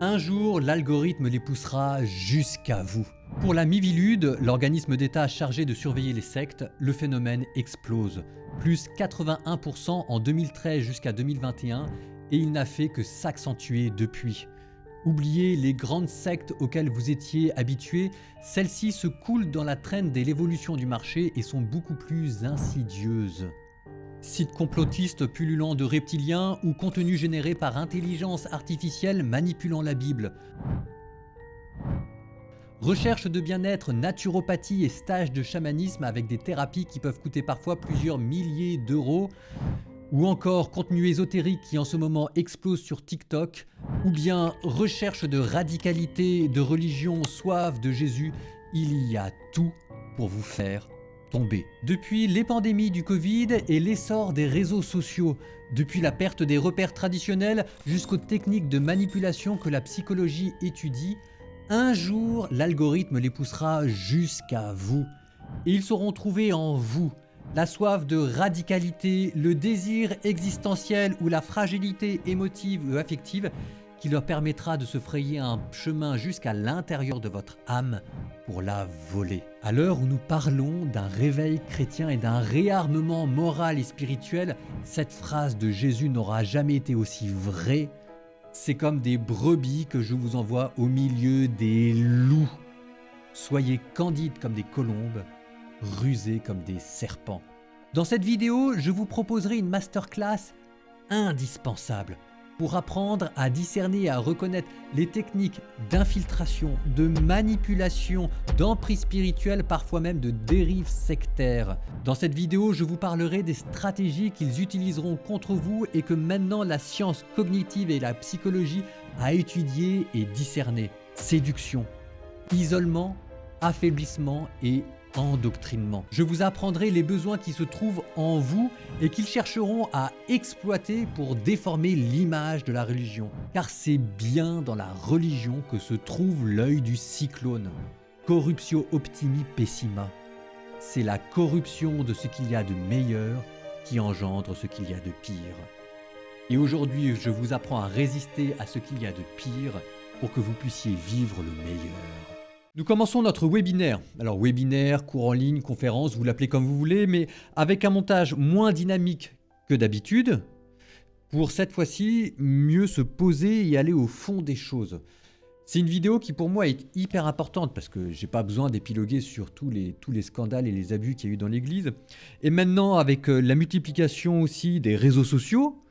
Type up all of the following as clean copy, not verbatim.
Un jour, l'algorithme les poussera jusqu'à vous. Pour la Miviludes, l'organisme d'État chargé de surveiller les sectes, le phénomène explose. Plus 81% en 2013 jusqu'à 2021 et il n'a fait que s'accentuer depuis. Oubliez les grandes sectes auxquelles vous étiez habitués, celles-ci se coulent dans la traîne de l'évolution du marché et sont beaucoup plus insidieuses. Sites complotistes pullulant de reptiliens ou contenu généré par intelligence artificielle manipulant la Bible. Recherche de bien-être, naturopathie et stages de chamanisme avec des thérapies qui peuvent coûter parfois plusieurs milliers d'euros. Ou encore contenu ésotérique qui en ce moment explose sur TikTok. Ou bien recherche de radicalité, de religion, soif de Jésus. Il y a tout pour vous faire tomber. Depuis les pandémies du Covid et l'essor des réseaux sociaux, depuis la perte des repères traditionnels jusqu'aux techniques de manipulation que la psychologie étudie, un jour l'algorithme les poussera jusqu'à vous. Et ils sauront trouver en vous la soif de radicalité, le désir existentiel ou la fragilité émotive ou affective qui leur permettra de se frayer un chemin jusqu'à l'intérieur de votre âme pour la voler. À l'heure où nous parlons d'un réveil chrétien et d'un réarmement moral et spirituel, cette phrase de Jésus n'aura jamais été aussi vraie. C'est comme des brebis que je vous envoie au milieu des loups. Soyez candides comme des colombes, rusés comme des serpents. Dans cette vidéo, je vous proposerai une masterclass indispensable pour apprendre à discerner et à reconnaître les techniques d'infiltration, de manipulation, d'emprise spirituelle, parfois même de dérive sectaire. Dans cette vidéo, je vous parlerai des stratégies qu'ils utiliseront contre vous et que maintenant la science cognitive et la psychologie a étudié et discerné. Séduction, isolement, affaiblissement et endoctrinement. Je vous apprendrai les besoins qui se trouvent en vous et qu'ils chercheront à exploiter pour déformer l'image de la religion. Car c'est bien dans la religion que se trouve l'œil du cyclone. Corruptio optimi pessima. C'est la corruption de ce qu'il y a de meilleur qui engendre ce qu'il y a de pire. Et aujourd'hui, je vous apprends à résister à ce qu'il y a de pire pour que vous puissiez vivre le meilleur. Nous commençons notre webinaire. Alors webinaire, cours en ligne, conférence, vous l'appelez comme vous voulez, mais avec un montage moins dynamique que d'habitude, pour cette fois-ci mieux se poser et aller au fond des choses. C'est une vidéo qui pour moi est hyper importante parce que j'ai pas besoin d'épiloguer sur tous les scandales et les abus qu'il y a eu dans l'église. Et maintenant avec la multiplication aussi des réseaux sociaux,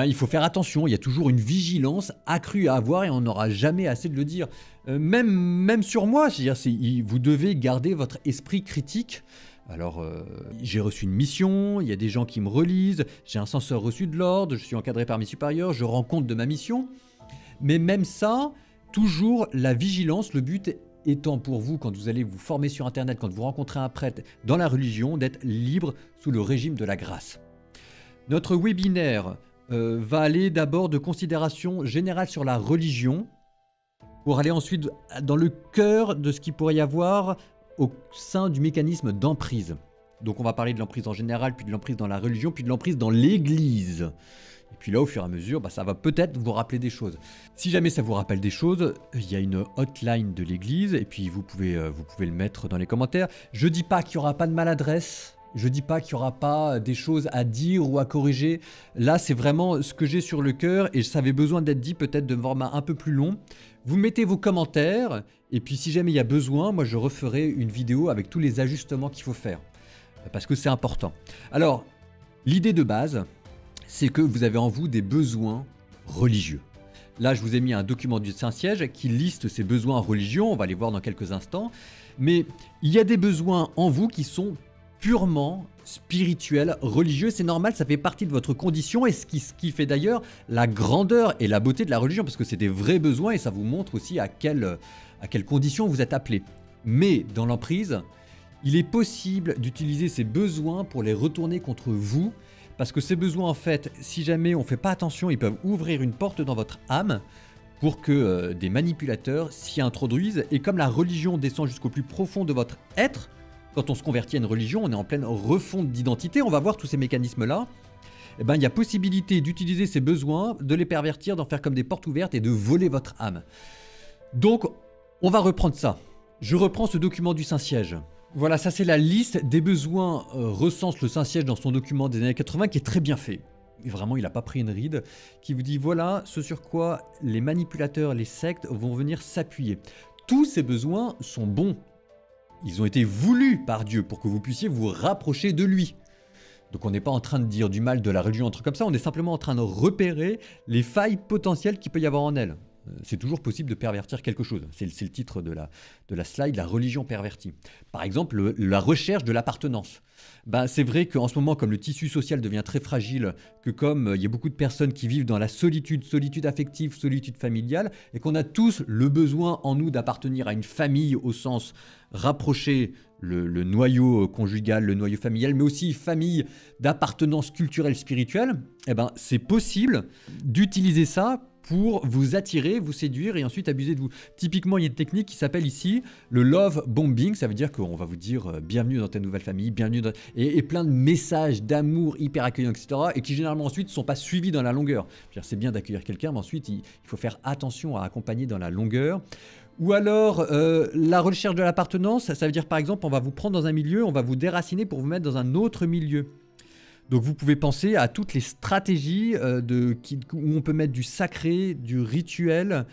il faut faire attention, il y a toujours une vigilance accrue à avoir et on n'aura jamais assez de le dire. Même sur moi, c'est-à-dire vous devez garder votre esprit critique. Alors, j'ai reçu une mission, il y a des gens qui me relisent, j'ai un censeur reçu de l'ordre, je suis encadré par mes supérieurs, je rends compte de ma mission. Mais même ça, toujours la vigilance, le but étant pour vous, quand vous allez vous former sur Internet, quand vous rencontrez un prêtre dans la religion, d'être libre sous le régime de la grâce. Notre webinaire va aller d'abord de considérations générales sur la religion, pour aller ensuite dans le cœur de ce qu'il pourrait y avoir au sein du mécanisme d'emprise. Donc on va parler de l'emprise en général, puis de l'emprise dans la religion, puis de l'emprise dans l'église. Et puis là, au fur et à mesure, ça va peut-être vous rappeler des choses. Si jamais ça vous rappelle des choses, il y a une hotline de l'église, et puis vous pouvez le mettre dans les commentaires. Je dis pas qu'il n'y aura pas de maladresse. Je dis pas qu'il n'y aura pas des choses à dire ou à corriger. Là, c'est vraiment ce que j'ai sur le cœur et ça avait besoin d'être dit peut-être de format un peu plus long. Vous mettez vos commentaires et puis si jamais il y a besoin, moi je referai une vidéo avec tous les ajustements qu'il faut faire parce que c'est important. Alors, l'idée de base, c'est que vous avez en vous des besoins religieux. Là, je vous ai mis un document du Saint-Siège qui liste ces besoins religieux. On va les voir dans quelques instants. Mais il y a des besoins en vous qui sont purement spirituel, religieux, c'est normal, ça fait partie de votre condition et ce qui fait d'ailleurs la grandeur et la beauté de la religion parce que c'est des vrais besoins et ça vous montre aussi à quelles conditions vous êtes appelé. Mais dans l'emprise, il est possible d'utiliser ces besoins pour les retourner contre vous parce que ces besoins en fait, si jamais on ne fait pas attention, ils peuvent ouvrir une porte dans votre âme pour que des manipulateurs s'y introduisent et comme la religion descend jusqu'au plus profond de votre être, quand on se convertit à une religion, on est en pleine refonte d'identité, on va voir tous ces mécanismes-là. eh ben, il y a possibilité d'utiliser ces besoins, de les pervertir, d'en faire comme des portes ouvertes et de voler votre âme. Donc, on va reprendre ça. Je reprends ce document du Saint-Siège. Voilà, ça c'est la liste des besoins, recense le Saint-Siège dans son document des années 80 qui est très bien fait. Et vraiment, il n'a pas pris une ride, qui vous dit voilà ce sur quoi les manipulateurs, les sectes vont venir s'appuyer. Tous ces besoins sont bons. Ils ont été voulus par Dieu pour que vous puissiez vous rapprocher de lui. Donc on n'est pas en train de dire du mal de la religion, un truc comme ça, on est simplement en train de repérer les failles potentielles qu'il peut y avoir en elle. C'est toujours possible de pervertir quelque chose. C'est le titre de la slide, la religion pervertie. Par exemple, la recherche de l'appartenance. Ben, c'est vrai qu'en ce moment, comme le tissu social devient très fragile, que comme il y a beaucoup de personnes qui vivent dans la solitude, solitude affective, solitude familiale, et qu'on a tous le besoin en nous d'appartenir à une famille au sens rapproché, le noyau conjugal, le noyau familial, mais aussi famille d'appartenance culturelle, spirituelle, eh ben, c'est possible d'utiliser ça pour vous attirer, vous séduire et ensuite abuser de vous. Typiquement, il y a une technique qui s'appelle ici le love bombing. Ça veut dire qu'on va vous dire bienvenue dans ta nouvelle famille, bienvenue dans... et plein de messages d'amour hyper accueillants, etc. Et qui généralement ensuite ne sont pas suivis dans la longueur. C'est bien d'accueillir quelqu'un, mais ensuite il faut faire attention à accompagner dans la longueur. Ou alors, la recherche de l'appartenance, ça veut dire par exemple, on va vous prendre dans un milieu, on va vous déraciner pour vous mettre dans un autre milieu. Donc vous pouvez penser à toutes les stratégies où on peut mettre du sacré, du rituel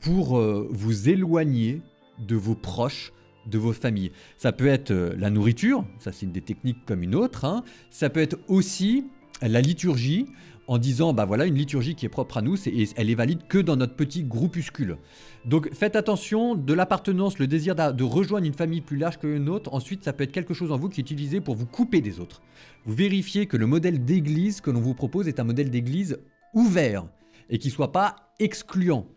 pour vous éloigner de vos proches, de vos familles. Ça peut être la nourriture, ça c'est une des techniques comme une autre. Hein. Ça peut être aussi la liturgie, en disant, bah voilà, une liturgie qui est propre à nous, et elle est valide que dans notre petit groupuscule. Donc faites attention, de l'appartenance, le désir de rejoindre une famille plus large qu'une autre, ensuite ça peut être quelque chose en vous qui est utilisé pour vous couper des autres. Vous vérifiez que le modèle d'église que l'on vous propose est un modèle d'église ouvert, et qui ne soit pas excluant.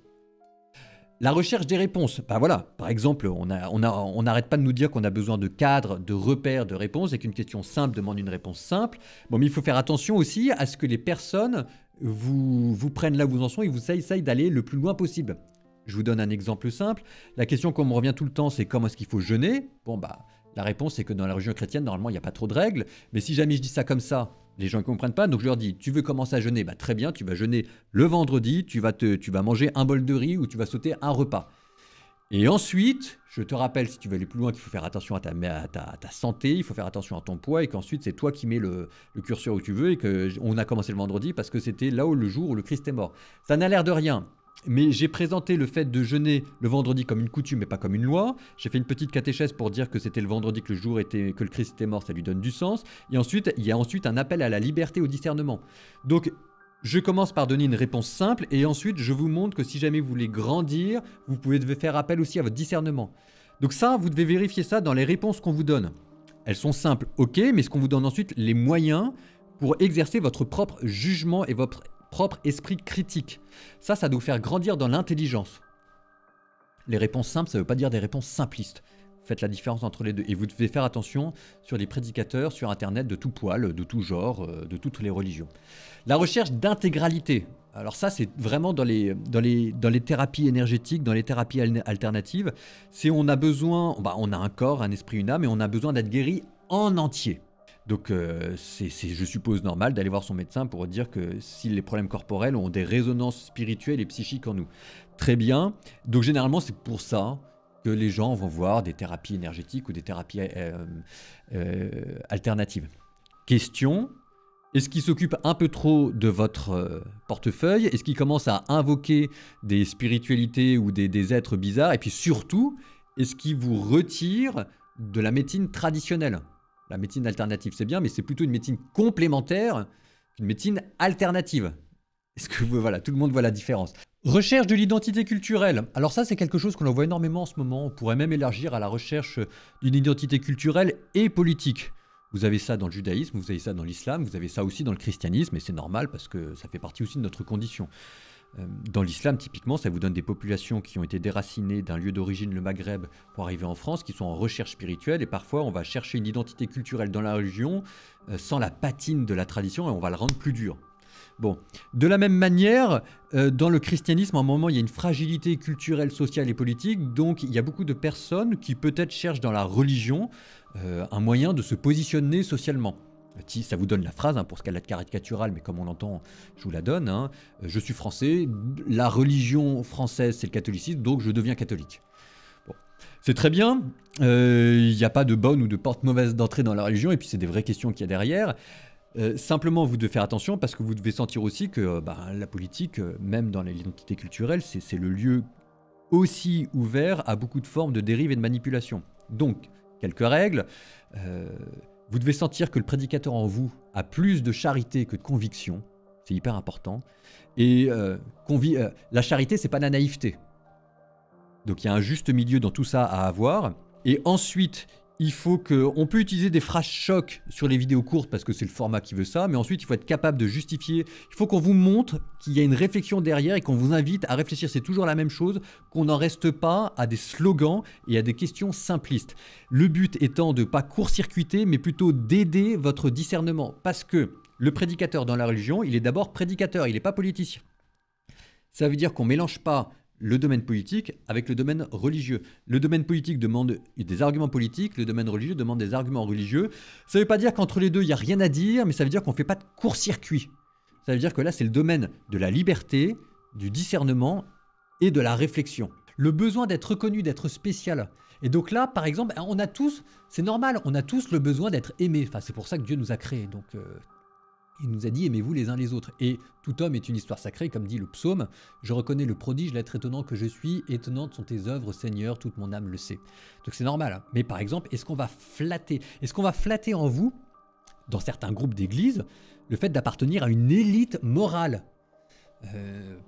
La recherche des réponses, ben voilà, par exemple, on n'arrête pas de nous dire qu'on a besoin de cadres, de repères, de réponses, et qu'une question simple demande une réponse simple. Bon, mais il faut faire attention aussi à ce que les personnes vous prennent là où vous en sont et vous essayent d'aller le plus loin possible. Je vous donne un exemple simple. La question qu'on me revient tout le temps, c'est comment est-ce qu'il faut jeûner? Bon, bah, la réponse, c'est que dans la religion chrétienne, normalement, il n'y a pas trop de règles. Mais si jamais je dis ça comme ça, les gens ne comprennent pas, donc je leur dis, tu veux commencer à jeûner? Bah, très bien, tu vas jeûner le vendredi, tu vas manger un bol de riz ou tu vas sauter un repas. Et ensuite, je te rappelle, si tu veux aller plus loin, qu'il faut faire attention à ta santé, il faut faire attention à ton poids et qu'ensuite, c'est toi qui mets le curseur où tu veux et qu'on a commencé le vendredi parce que c'était là où le jour où le Christ est mort. Ça n'a l'air de rien. Mais j'ai présenté le fait de jeûner le vendredi comme une coutume et pas comme une loi. J'ai fait une petite catéchèse pour dire que c'était le vendredi que le Christ était mort, ça lui donne du sens. Et ensuite, il y a un appel à la liberté, au discernement. Donc, je commence par donner une réponse simple et ensuite, je vous montre que si jamais vous voulez grandir, vous pouvez faire appel aussi à votre discernement. Donc ça, vous devez vérifier ça dans les réponses qu'on vous donne. Elles sont simples, ok, mais ce qu'on vous donne ensuite, les moyens pour exercer votre propre jugement et votre propre esprit critique. Ça doit vous faire grandir dans l'intelligence. Les réponses simples, ça ne veut pas dire des réponses simplistes. Faites la différence entre les deux. Et vous devez faire attention sur les prédicateurs sur Internet de tout poil, de tout genre, de toutes les religions. La recherche d'intégralité. Alors ça, c'est vraiment dans les thérapies énergétiques, dans les thérapies alternatives. C'est on a besoin, on a un corps, un esprit, une âme, et on a besoin d'être guéri en entier. Donc c'est, je suppose, normal d'aller voir son médecin pour dire que si les problèmes corporels ont des résonances spirituelles et psychiques en nous. Très bien. Donc généralement, c'est pour ça que les gens vont voir des thérapies énergétiques ou des thérapies alternatives. Question, est-ce qu'ils s'occupent un peu trop de votre portefeuille? Est-ce qu'ils commencent à invoquer des spiritualités ou des êtres bizarres? Et puis surtout, est-ce qu'ils vous retirent de la médecine traditionnelle? La médecine alternative, c'est bien, mais c'est plutôt une médecine complémentaire qu'une médecine alternative. Est-ce que voilà, tout le monde voit la différence? Recherche de l'identité culturelle. Alors ça, c'est quelque chose qu'on voit énormément en ce moment. On pourrait même élargir à la recherche d'une identité culturelle et politique. Vous avez ça dans le judaïsme, vous avez ça dans l'islam, vous avez ça aussi dans le christianisme, et c'est normal parce que ça fait partie aussi de notre condition. Dans l'islam, typiquement, ça vous donne des populations qui ont été déracinées d'un lieu d'origine, le Maghreb, pour arriver en France, qui sont en recherche spirituelle, et parfois on va chercher une identité culturelle dans la religion sans la patine de la tradition, et on va le rendre plus dur. Bon, de la même manière, dans le christianisme, à un moment, il y a une fragilité culturelle, sociale et politique, donc il y a beaucoup de personnes qui peut-être cherchent dans la religion un moyen de se positionner socialement. Ça vous donne la phrase, hein, pour ce qu'elle a de caricatural, mais comme on l'entend, je vous la donne. Hein. Je suis français, la religion française c'est le catholicisme, donc je deviens catholique. Bon. C'est très bien, il n'y a pas de bonne ou de porte mauvaise d'entrée dans la religion, et puis c'est des vraies questions qu'il y a derrière. Simplement, vous devez faire attention parce que vous devez sentir aussi que la politique, même dans l'identité culturelle, c'est le lieu aussi ouvert à beaucoup de formes de dérive et de manipulation. Donc, quelques règles. Vous devez sentir que le prédicateur en vous a plus de charité que de conviction. C'est hyper important. Et la charité, c'est pas la naïveté. Donc il y a un juste milieu dans tout ça à avoir. Et ensuite, on peut utiliser des phrases chocs sur les vidéos courtes parce que c'est le format qui veut ça, mais ensuite il faut être capable de justifier. Il faut qu'on vous montre qu'il y a une réflexion derrière et qu'on vous invite à réfléchir. C'est toujours la même chose, qu'on n'en reste pas à des slogans et à des questions simplistes. Le but étant de ne pas court-circuiter, mais plutôt d'aider votre discernement. Parce que le prédicateur dans la religion, il est d'abord prédicateur, il n'est pas politicien. Ça veut dire qu'on ne mélange pas le domaine politique avec le domaine religieux. Le domaine politique demande des arguments politiques, le domaine religieux demande des arguments religieux. Ça ne veut pas dire qu'entre les deux, il n'y a rien à dire, mais ça veut dire qu'on ne fait pas de court-circuit. Ça veut dire que là, c'est le domaine de la liberté, du discernement et de la réflexion. Le besoin d'être reconnu, d'être spécial. Et donc là, par exemple, on a tous, c'est normal, on a tous le besoin d'être aimés. Enfin, c'est pour ça que Dieu nous a créés. Donc, il nous a dit « aimez-vous les uns les autres ». Et tout homme est une histoire sacrée, comme dit le psaume. « Je reconnais le prodige, l'être étonnant que je suis. Étonnantes sont tes œuvres, Seigneur, toute mon âme le sait. » Donc c'est normal. Hein. Mais par exemple, est-ce qu'on va flatter en vous, dans certains groupes d'église, le fait d'appartenir à une élite morale?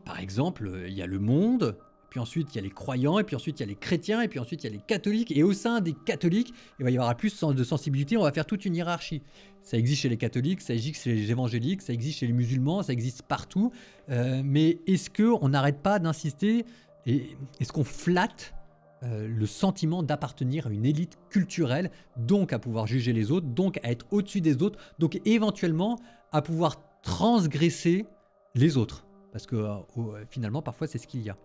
Par exemple, il y a le monde, puis ensuite il y a les croyants, et puis ensuite il y a les chrétiens, et puis ensuite il y a les catholiques. Et au sein des catholiques, il va y avoir plus de sensibilité, on va faire toute une hiérarchie. Ça existe chez les catholiques, ça existe chez les évangéliques, ça existe chez les musulmans, ça existe partout. Mais est-ce qu'on n'arrête pas d'insister et est-ce qu'on flatte le sentiment d'appartenir à une élite culturelle, donc à pouvoir juger les autres, donc à être au-dessus des autres, donc éventuellement à pouvoir transgresser les autres? Parce que finalement, parfois, c'est ce qu'il y a.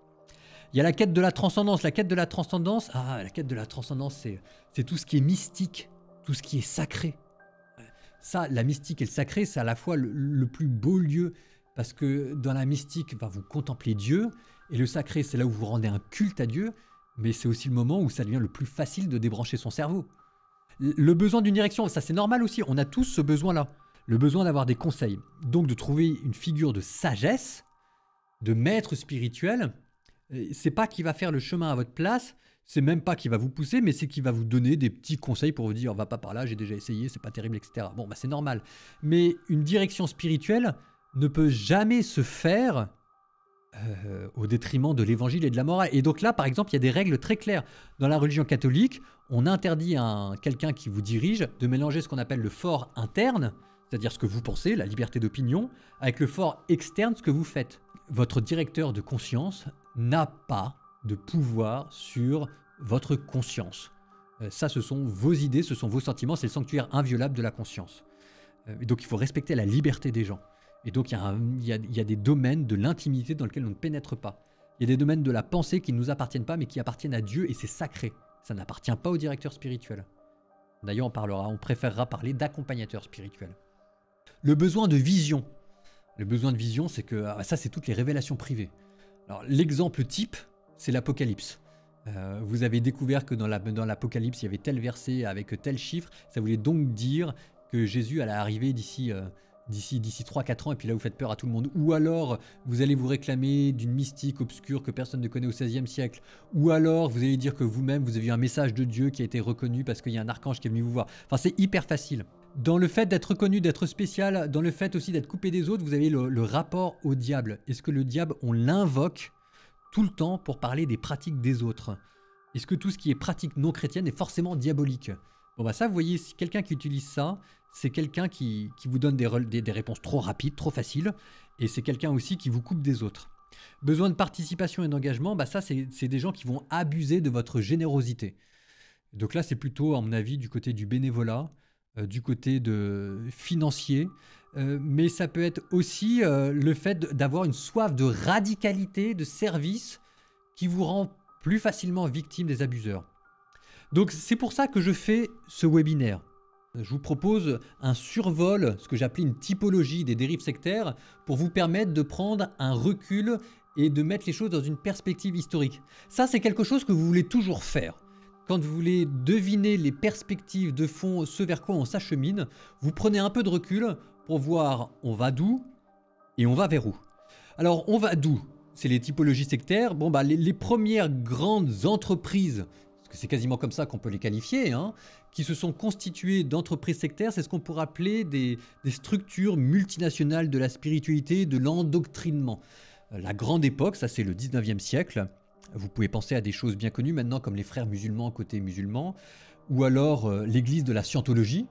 Il y a la quête de la transcendance. La quête de la transcendance, c'est tout ce qui est mystique, tout ce qui est sacré. Ça, la mystique et le sacré, c'est à la fois le plus beau lieu, parce que dans la mystique, vous contemplez Dieu, et le sacré, c'est là où vous rendez un culte à Dieu, mais c'est aussi le moment où ça devient le plus facile de débrancher son cerveau. Le besoin d'une direction, ça c'est normal aussi, on a tous ce besoin-là. Le besoin d'avoir des conseils. Donc de trouver une figure de sagesse, de maître spirituel, c'est pas qui va faire le chemin à votre place, c'est même pas qui va vous pousser, mais c'est qui va vous donner des petits conseils pour vous dire va pas par là, j'ai déjà essayé, c'est pas terrible, etc. Bon, c'est normal. Mais une direction spirituelle ne peut jamais se faire au détriment de l'évangile et de la morale. Et donc là, par exemple, il y a des règles très claires. Dans la religion catholique, on interdit à quelqu'un qui vous dirige de mélanger ce qu'on appelle le fort interne, c'est-à-dire ce que vous pensez, la liberté d'opinion, avec le fort externe, ce que vous faites. Votre directeur de conscience n'a pas de pouvoir sur votre conscience. Ça, ce sont vos idées, ce sont vos sentiments, c'est le sanctuaire inviolable de la conscience. Et donc, il faut respecter la liberté des gens. Et donc, il y a des domaines de l'intimité dans lesquels on ne pénètre pas. Il y a des domaines de la pensée qui ne nous appartiennent pas, mais qui appartiennent à Dieu, et c'est sacré. Ça n'appartient pas au directeur spirituel. D'ailleurs, on préférera parler d'accompagnateur spirituel. Le besoin de vision. Le besoin de vision, c'est que ça, c'est toutes les révélations privées. Alors, l'exemple type, c'est l'Apocalypse. Vous avez découvert que dans l'Apocalypse, il y avait tel verset avec tel chiffre. Ça voulait donc dire que Jésus allait arriver d'ici 3-4 ans, et puis là, vous faites peur à tout le monde. Ou alors, vous allez vous réclamer d'une mystique obscure que personne ne connaît au XVIe siècle. Ou alors, vous allez dire que vous-même, vous avez eu un message de Dieu qui a été reconnu parce qu'il y a un archange qui est venu vous voir. Enfin, c'est hyper facile. Dans le fait d'être reconnu, d'être spécial, dans le fait aussi d'être coupé des autres, vous avez le rapport au diable. Est-ce que le diable, on l'invoque tout le temps pour parler des pratiques des autres? Est-ce que tout ce qui est pratique non chrétienne est forcément diabolique? Bon ça, vous voyez, si quelqu'un qui utilise ça, c'est quelqu'un qui vous donne des réponses trop rapides, trop faciles, et c'est quelqu'un aussi qui vous coupe des autres. Besoin de participation et d'engagement, ça c'est des gens qui vont abuser de votre générosité. Donc là, c'est plutôt, à mon avis, du côté du bénévolat, du côté financier, mais ça peut être aussi le fait d'avoir une soif de radicalité, de service, qui vous rend plus facilement victime des abuseurs. Donc c'est pour ça que je fais ce webinaire. Je vous propose un survol, ce que j'appelais une typologie des dérives sectaires, pour vous permettre de prendre un recul et de mettre les choses dans une perspective historique. Ça, c'est quelque chose que vous voulez toujours faire. Quand vous voulez deviner les perspectives de fond, ce vers quoi on s'achemine, vous prenez un peu de recul pour voir on va d'où et on va vers où. Alors, on va d'où? C'est les typologies sectaires. Bon, bah, les premières grandes entreprises, parce que c'est quasiment comme ça qu'on peut les qualifier, hein, qui se sont constituées d'entreprises sectaires, c'est ce qu'on pourrait appeler des structures multinationales de la spiritualité, de l'endoctrinement. La grande époque, ça c'est le 19e siècle. Vous pouvez penser à des choses bien connues maintenant comme les frères musulmans côté musulman, ou alors l'église de la scientologie.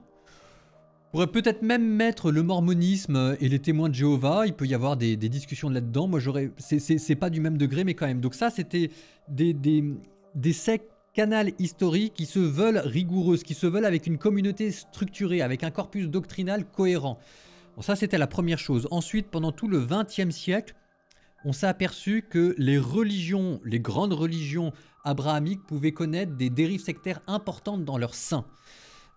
On pourrait peut-être même mettre le mormonisme et les témoins de Jéhovah. Il peut y avoir des discussions là-dedans. Moi, c'est pas du même degré, mais quand même. Donc ça, c'était des sectes canals historiques qui se veulent rigoureuses, qui se veulent avec une communauté structurée, avec un corpus doctrinal cohérent. Bon, ça, c'était la première chose. Ensuite, pendant tout le XXe siècle, on s'est aperçu que les religions, les grandes religions abrahamiques pouvaient connaître des dérives sectaires importantes dans leur sein.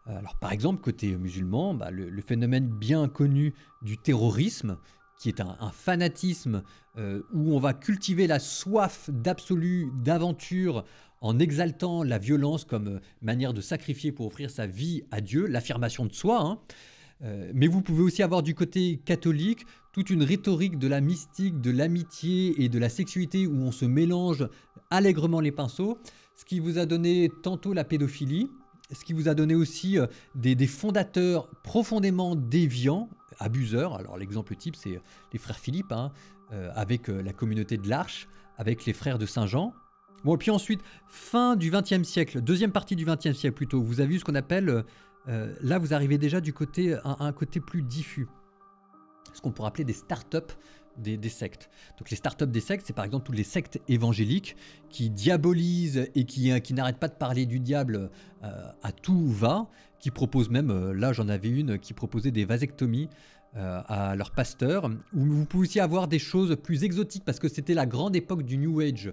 Alors par exemple, côté musulman, bah, le phénomène bien connu du terrorisme, qui est un fanatisme où on va cultiver la soif d'absolu, d'aventure, en exaltant la violence comme manière de sacrifier pour offrir sa vie à Dieu, l'affirmation de soi. Hein. Mais vous pouvez aussi avoir du côté catholique toute une rhétorique de la mystique, de l'amitié et de la sexualité où on se mélange allègrement les pinceaux, ce qui vous a donné tantôt la pédophilie, ce qui vous a donné aussi des fondateurs profondément déviants, abuseurs. Alors l'exemple type, c'est les frères Philippe, hein, avec la communauté de l'Arche, avec les frères de Saint-Jean. Bon, et puis ensuite, fin du XXe siècle, deuxième partie du XXe siècle plutôt, vous avez eu ce qu'on appelle, là vous arrivez déjà du côté, un côté plus diffus, ce qu'on pourrait appeler des startups des sectes. Donc les startups des sectes, c'est par exemple toutes les sectes évangéliques qui diabolisent et qui n'arrêtent pas de parler du diable à tout va, qui proposent même, là j'en avais une, qui proposait des vasectomies à leurs pasteurs, où vous pouvez aussi avoir des choses plus exotiques parce que c'était la grande époque du New Age.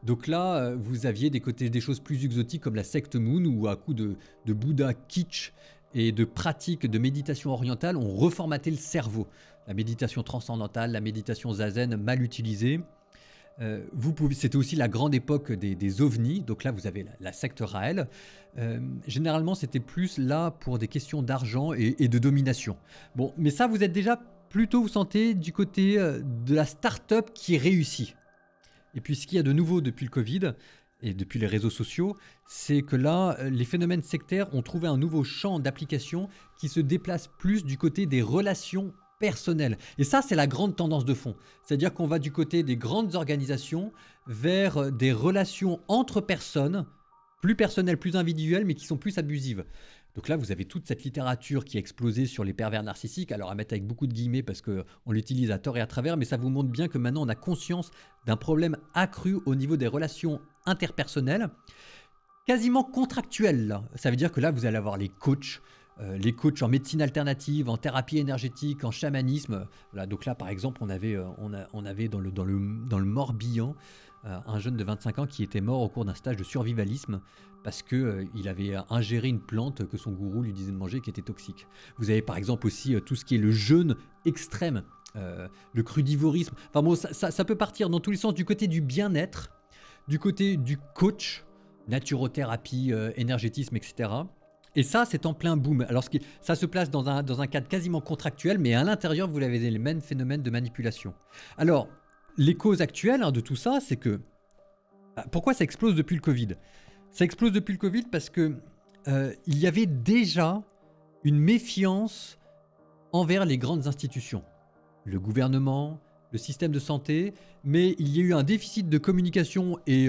Donc là, vous aviez des choses plus exotiques comme la secte Moon où à coup de Bouddha kitsch et de pratiques de méditation orientale, on reformatait le cerveau. La méditation transcendantale, la méditation zazen mal utilisée. C'était aussi la grande époque des ovnis, donc là vous avez la secte Raël. Généralement c'était plus là pour des questions d'argent et de domination. Bon, mais ça vous êtes déjà plutôt, vous sentez, du côté de la start-up qui réussit. Et puis ce qu'il y a de nouveau depuis le Covid et depuis les réseaux sociaux, c'est que là, les phénomènes sectaires ont trouvé un nouveau champ d'application qui se déplace plus du côté des relations personnelles. Et ça, c'est la grande tendance de fond. C'est-à-dire qu'on va du côté des grandes organisations vers des relations entre personnes, plus personnelles, plus individuelles, mais qui sont plus abusives. Donc là, vous avez toute cette littérature qui a explosé sur les pervers narcissiques, alors à mettre avec beaucoup de guillemets parce qu'on l'utilise à tort et à travers, mais ça vous montre bien que maintenant on a conscience d'un problème accru au niveau des relations interpersonnelles, quasiment contractuelles. Là. Ça veut dire que là, vous allez avoir les coachs en médecine alternative, en thérapie énergétique, en chamanisme. Voilà, donc là, par exemple, on avait dans le Morbihan un jeune de 25 ans qui était mort au cours d'un stage de survivalisme parce qu'il avait ingéré une plante que son gourou lui disait de manger qui était toxique. Vous avez par exemple aussi tout ce qui est le jeûne extrême, le crudivorisme. Enfin bon, ça peut partir dans tous les sens, du côté du bien-être, du côté du coach, naturothérapie, énergétisme, etc. Et ça, c'est en plein boom. Alors, ça se place dans un cadre quasiment contractuel, mais à l'intérieur, vous avez les mêmes phénomènes de manipulation. Alors, les causes actuelles de tout ça, c'est que... Pourquoi ça explose depuis le Covid ? Ça explose depuis le Covid parce que il y avait déjà une méfiance envers les grandes institutions. Le gouvernement, le système de santé, mais il y a eu un déficit de communication et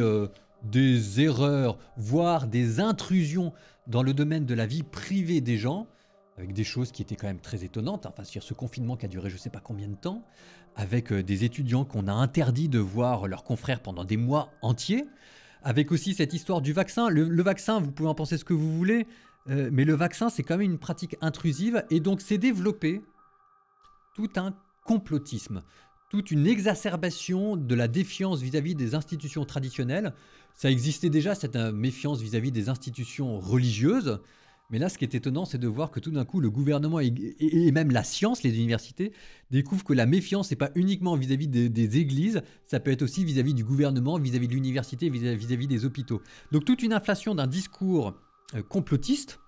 des erreurs, voire des intrusions dans le domaine de la vie privée des gens, avec des choses qui étaient quand même très étonnantes. Enfin, c'est-à-dire ce confinement qui a duré je ne sais pas combien de temps, avec des étudiants qu'on a interdit de voir leurs confrères pendant des mois entiers, avec aussi cette histoire du vaccin. Le vaccin, vous pouvez en penser ce que vous voulez, mais le vaccin, c'est quand même une pratique intrusive, et donc c'est développé tout un complotisme, toute une exacerbation de la défiance vis-à-vis des institutions traditionnelles. Ça existait déjà, cette méfiance vis-à-vis des institutions religieuses, Mais là, ce qui est étonnant, c'est de voir que tout d'un coup, le gouvernement et même la science, les universités, découvrent que la méfiance n'est pas uniquement vis-à-vis des églises, ça peut être aussi vis-à-vis du gouvernement, vis-à-vis de l'université, vis-à-vis des hôpitaux. Donc toute une inflation d'un discours complotiste.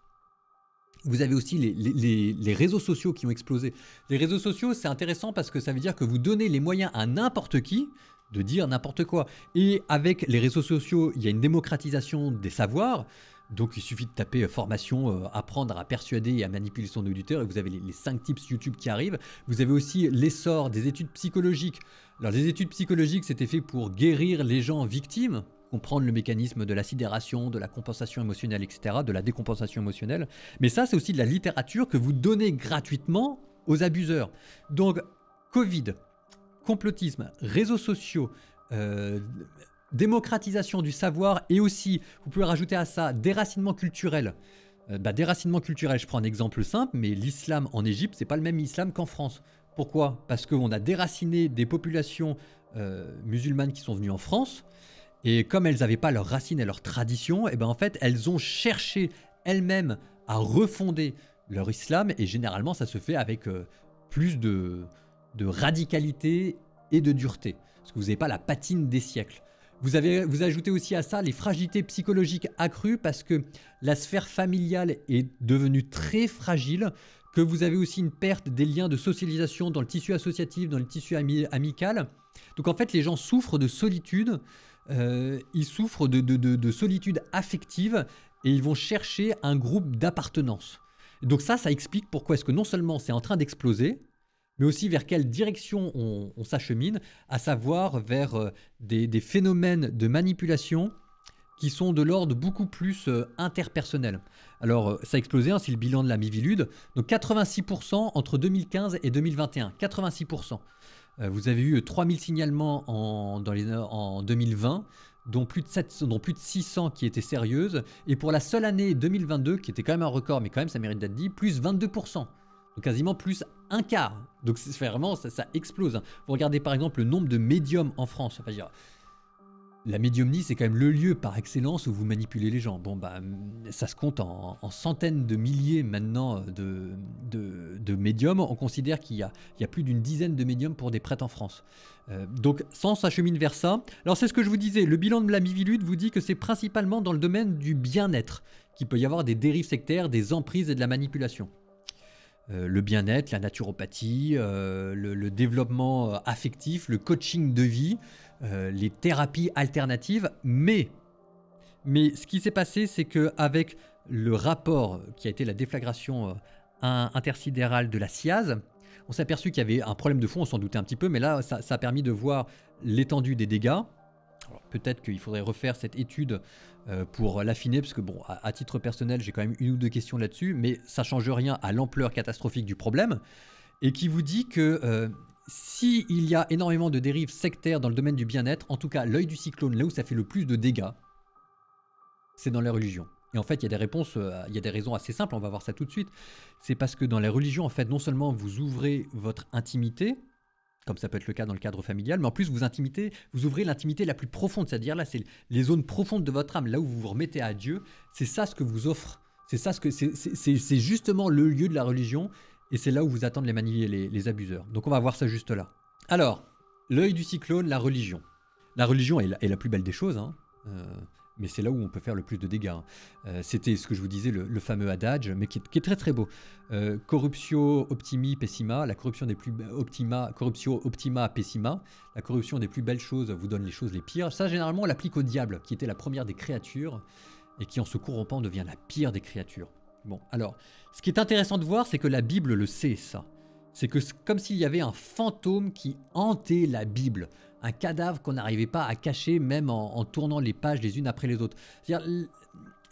Vous avez aussi les réseaux sociaux qui ont explosé. Les réseaux sociaux, c'est intéressant parce que ça veut dire que vous donnez les moyens à n'importe qui de dire n'importe quoi. Et avec les réseaux sociaux, il y a une démocratisation des savoirs. Donc il suffit de taper formation, apprendre à persuader et à manipuler son auditeur et vous avez les 5 tips YouTube qui arrivent. Vous avez aussi l'essor des études psychologiques. Alors les études psychologiques, c'était fait pour guérir les gens victimes, comprendre le mécanisme de la sidération, de la compensation émotionnelle, etc., de la décompensation émotionnelle. Mais ça, c'est aussi de la littérature que vous donnez gratuitement aux abuseurs. Donc Covid, complotisme, réseaux sociaux, démocratisation du savoir et aussi, vous pouvez rajouter à ça, déracinement culturel. Déracinement culturel, je prends un exemple simple, mais l'islam en Égypte, c'est pas le même islam qu'en France. Pourquoi? Parce qu'on a déraciné des populations musulmanes qui sont venues en France, et comme elles n'avaient pas leurs racines et leurs traditions, et ben en fait, elles ont cherché elles-mêmes à refonder leur islam, et généralement, ça se fait avec plus de radicalité et de dureté, parce que vous n'avez pas la patine des siècles. Vous ajoutez aussi à ça les fragilités psychologiques accrues parce que la sphère familiale est devenue très fragile, que vous avez aussi une perte des liens de socialisation dans le tissu associatif, dans le tissu amical. Donc en fait, les gens souffrent de solitude, ils souffrent de solitude affective et ils vont chercher un groupe d'appartenance. Donc ça explique pourquoi est-ce que non seulement c'est en train d'exploser, mais aussi vers quelle direction on s'achemine, à savoir vers des phénomènes de manipulation qui sont de l'ordre beaucoup plus interpersonnel. Alors, ça a explosé, hein, c'est le bilan de la Miviludes. Donc 86% entre 2015 et 2021. 86%. Vous avez eu 3000 signalements en 2020, dont plus de 600 qui étaient sérieuses. Et pour la seule année 2022, qui était quand même un record, mais quand même ça mérite d'être dit, plus 22%. Donc quasiment plus un quart. Donc c'est vraiment, ça explose. Vous regardez par exemple le nombre de médiums en France. Enfin, la médiumnie, c'est quand même le lieu par excellence où vous manipulez les gens. Bon, ça se compte en centaines de milliers maintenant de médiums. On considère qu'il y a plus d'une dizaine de médiums pour des prêtres en France. Donc, ça s'achemine vers ça. Alors, c'est ce que je vous disais. Le bilan de la Miviludes vous dit que c'est principalement dans le domaine du bien-être qu'il peut y avoir des dérives sectaires, des emprises et de la manipulation. Le bien-être, la naturopathie, le développement affectif, le coaching de vie, les thérapies alternatives. Mais ce qui s'est passé, c'est qu'avec le rapport qui a été la déflagration intersidérale de la SIAZ, on s'est aperçu qu'il y avait un problème de fond, on s'en doutait un petit peu, mais là, ça a permis de voir l'étendue des dégâts. Peut-être qu'il faudrait refaire cette étude pour l'affiner, parce que bon, à titre personnel, j'ai quand même une ou deux questions là-dessus, mais ça change rien à l'ampleur catastrophique du problème, et qui vous dit que s'il y a énormément de dérives sectaires dans le domaine du bien-être, en tout cas l'œil du cyclone, là où ça fait le plus de dégâts, c'est dans les religions. Et en fait, il y a des réponses, il y a des raisons assez simples, on va voir ça tout de suite. C'est parce que dans les religions, en fait, non seulement vous ouvrez votre intimité, comme ça peut être le cas dans le cadre familial, mais en plus vous ouvrez l'intimité la plus profonde, c'est-à-dire là c'est les zones profondes de votre âme, là où vous vous remettez à Dieu, c'est ça ce que vous offre, c'est justement le lieu de la religion, et c'est là où vous attendent les abuseurs. Donc on va voir ça juste là. Alors, l'œil du cyclone, la religion. La religion est la plus belle des choses, hein. Mais c'est là où on peut faire le plus de dégâts. C'était ce que je vous disais, le fameux adage, mais qui est très très beau. Corruptio optimi pessima, la corruption des plus corruptio optima pessima, la corruption des plus belles choses vous donne les choses les pires. Ça, généralement, on l'applique au diable, qui était la première des créatures, et qui en se corrompant devient la pire des créatures. Bon, alors, ce qui est intéressant de voir, c'est que la Bible le sait, ça. C'est que comme s'il y avait un fantôme qui hantait la Bible. Un cadavre qu'on n'arrivait pas à cacher même en tournant les pages les unes après les autres. C'est-à-dire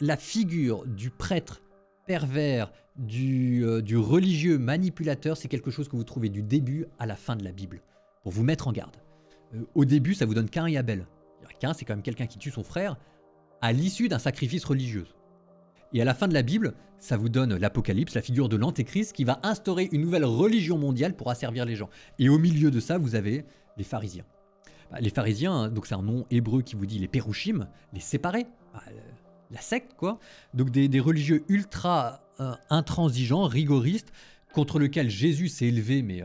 la figure du prêtre pervers, du religieux manipulateur, c'est quelque chose que vous trouvez du début à la fin de la Bible, pour vous mettre en garde. Au début, ça vous donne Cain et Abel. Cain, c'est quand même quelqu'un qui tue son frère à l'issue d'un sacrifice religieux. Et à la fin de la Bible, ça vous donne l'Apocalypse, la figure de l'Antéchrist qui va instaurer une nouvelle religion mondiale pour asservir les gens. Et au milieu de ça, vous avez les pharisiens. Les pharisiens, donc c'est un nom hébreu qui vous dit les pérouchim, les séparés. la secte, quoi. Donc des religieux ultra intransigeants, rigoristes, contre lesquels Jésus s'est élevé, mais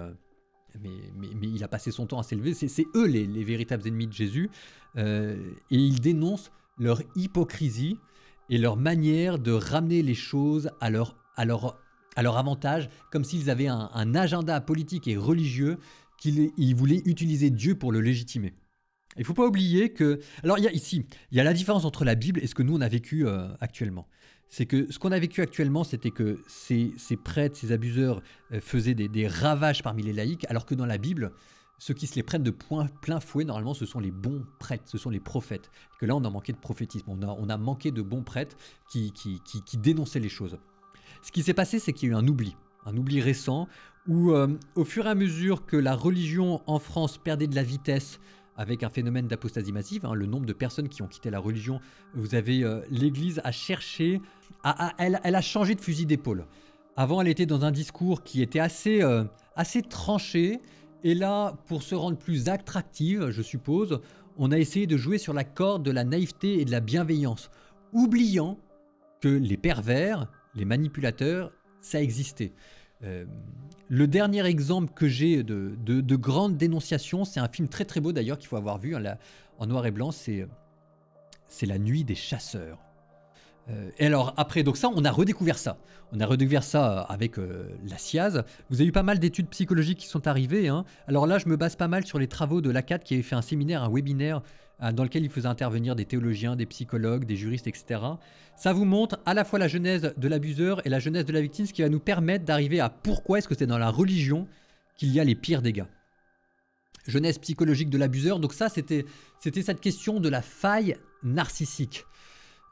il a passé son temps à s'élever. C'est eux les véritables ennemis de Jésus. Et ils dénoncent leur hypocrisie et leur manière de ramener les choses à leur avantage, comme s'ils avaient un agenda politique et religieux qu'ils voulaient utiliser Dieu pour le légitimer. Il ne faut pas oublier que... Alors il y a la différence entre la Bible et ce que nous on a vécu actuellement. C'est que ce qu'on a vécu actuellement, c'était que ces prêtres, ces abuseurs faisaient des ravages parmi les laïcs, alors que dans la Bible, ceux qui se les prennent de plein fouet, normalement, ce sont les bons prêtres, ce sont les prophètes. Que là, on a manqué de prophétisme, on a manqué de bons prêtres qui dénonçaient les choses. Ce qui s'est passé, c'est qu'il y a eu un oubli récent, où au fur et à mesure que la religion en France perdait de la vitesse, avec un phénomène d'apostasie massive, le nombre de personnes qui ont quitté la religion, vous avez l'Église a cherché, elle a changé de fusil d'épaule. Avant, elle était dans un discours qui était assez tranché, et là, pour se rendre plus attractive, je suppose, on a essayé de jouer sur la corde de la naïveté et de la bienveillance, oubliant que les pervers, les manipulateurs, ça existait. Le dernier exemple que j'ai de grande dénonciation, c'est un film très très beau d'ailleurs qu'il faut avoir vu en noir et blanc, c'est La Nuit des Chasseurs. Et alors après, donc ça, on a redécouvert ça. On a redécouvert ça avec la SIAZ. Vous avez eu pas mal d'études psychologiques qui sont arrivées. Alors là, je me base pas mal sur les travaux de l'ACAD qui avait fait un séminaire, un webinaire dans lequel il faisait intervenir des théologiens, des psychologues, des juristes, etc. Ça vous montre à la fois la genèse de l'abuseur et la genèse de la victime, ce qui va nous permettre d'arriver à pourquoi est-ce que c'est dans la religion qu'il y a les pires dégâts. Genèse psychologique de l'abuseur, donc ça c'était cette question de la faille narcissique.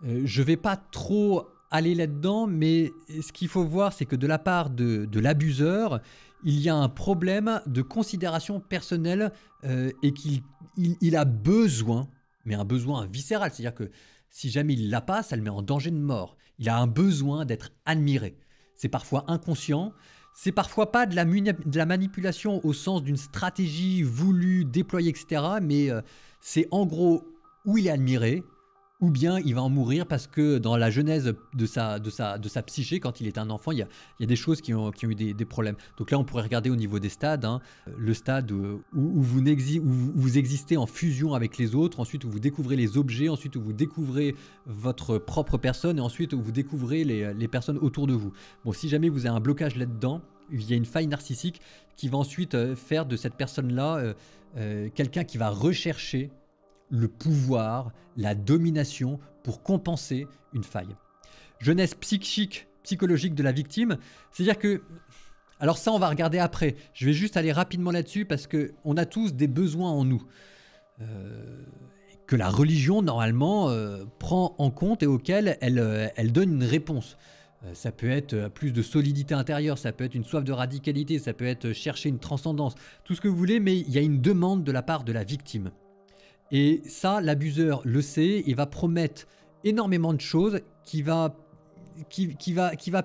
Je ne vais pas trop aller là-dedans, mais ce qu'il faut voir, c'est que de la part de l'abuseur, il y a un problème de considération personnelle et qu'il a besoin, mais un besoin viscéral, c'est-à-dire que si jamais il ne l'a pas, ça le met en danger de mort. Il a un besoin d'être admiré. C'est parfois inconscient, c'est parfois pas de la manipulation au sens d'une stratégie voulue, déployée, etc. Mais c'est en gros où il est admiré, ou bien il va en mourir parce que dans la genèse de sa psyché, quand il est un enfant, il y a des choses qui ont eu des problèmes. Donc là, on pourrait regarder au niveau des stades, le stade où vous existez en fusion avec les autres, ensuite où vous découvrez les objets, ensuite où vous découvrez votre propre personne, et ensuite où vous découvrez les personnes autour de vous. Bon, si jamais vous avez un blocage là-dedans, il y a une faille narcissique qui va ensuite faire de cette personne-là quelqu'un qui va rechercher le pouvoir, la domination pour compenser une faille. Jeunesse psychologique de la victime, c'est-à-dire que... Alors ça, on va regarder après. Je vais juste aller rapidement là-dessus parce qu'on a tous des besoins en nous. Que la religion, normalement, prend en compte et auxquels elle donne une réponse. Ça peut être plus de solidité intérieure, ça peut être une soif de radicalité, ça peut être chercher une transcendance, tout ce que vous voulez, mais il y a une demande de la part de la victime. Et ça, l'abuseur le sait, il va promettre énormément de choses qui va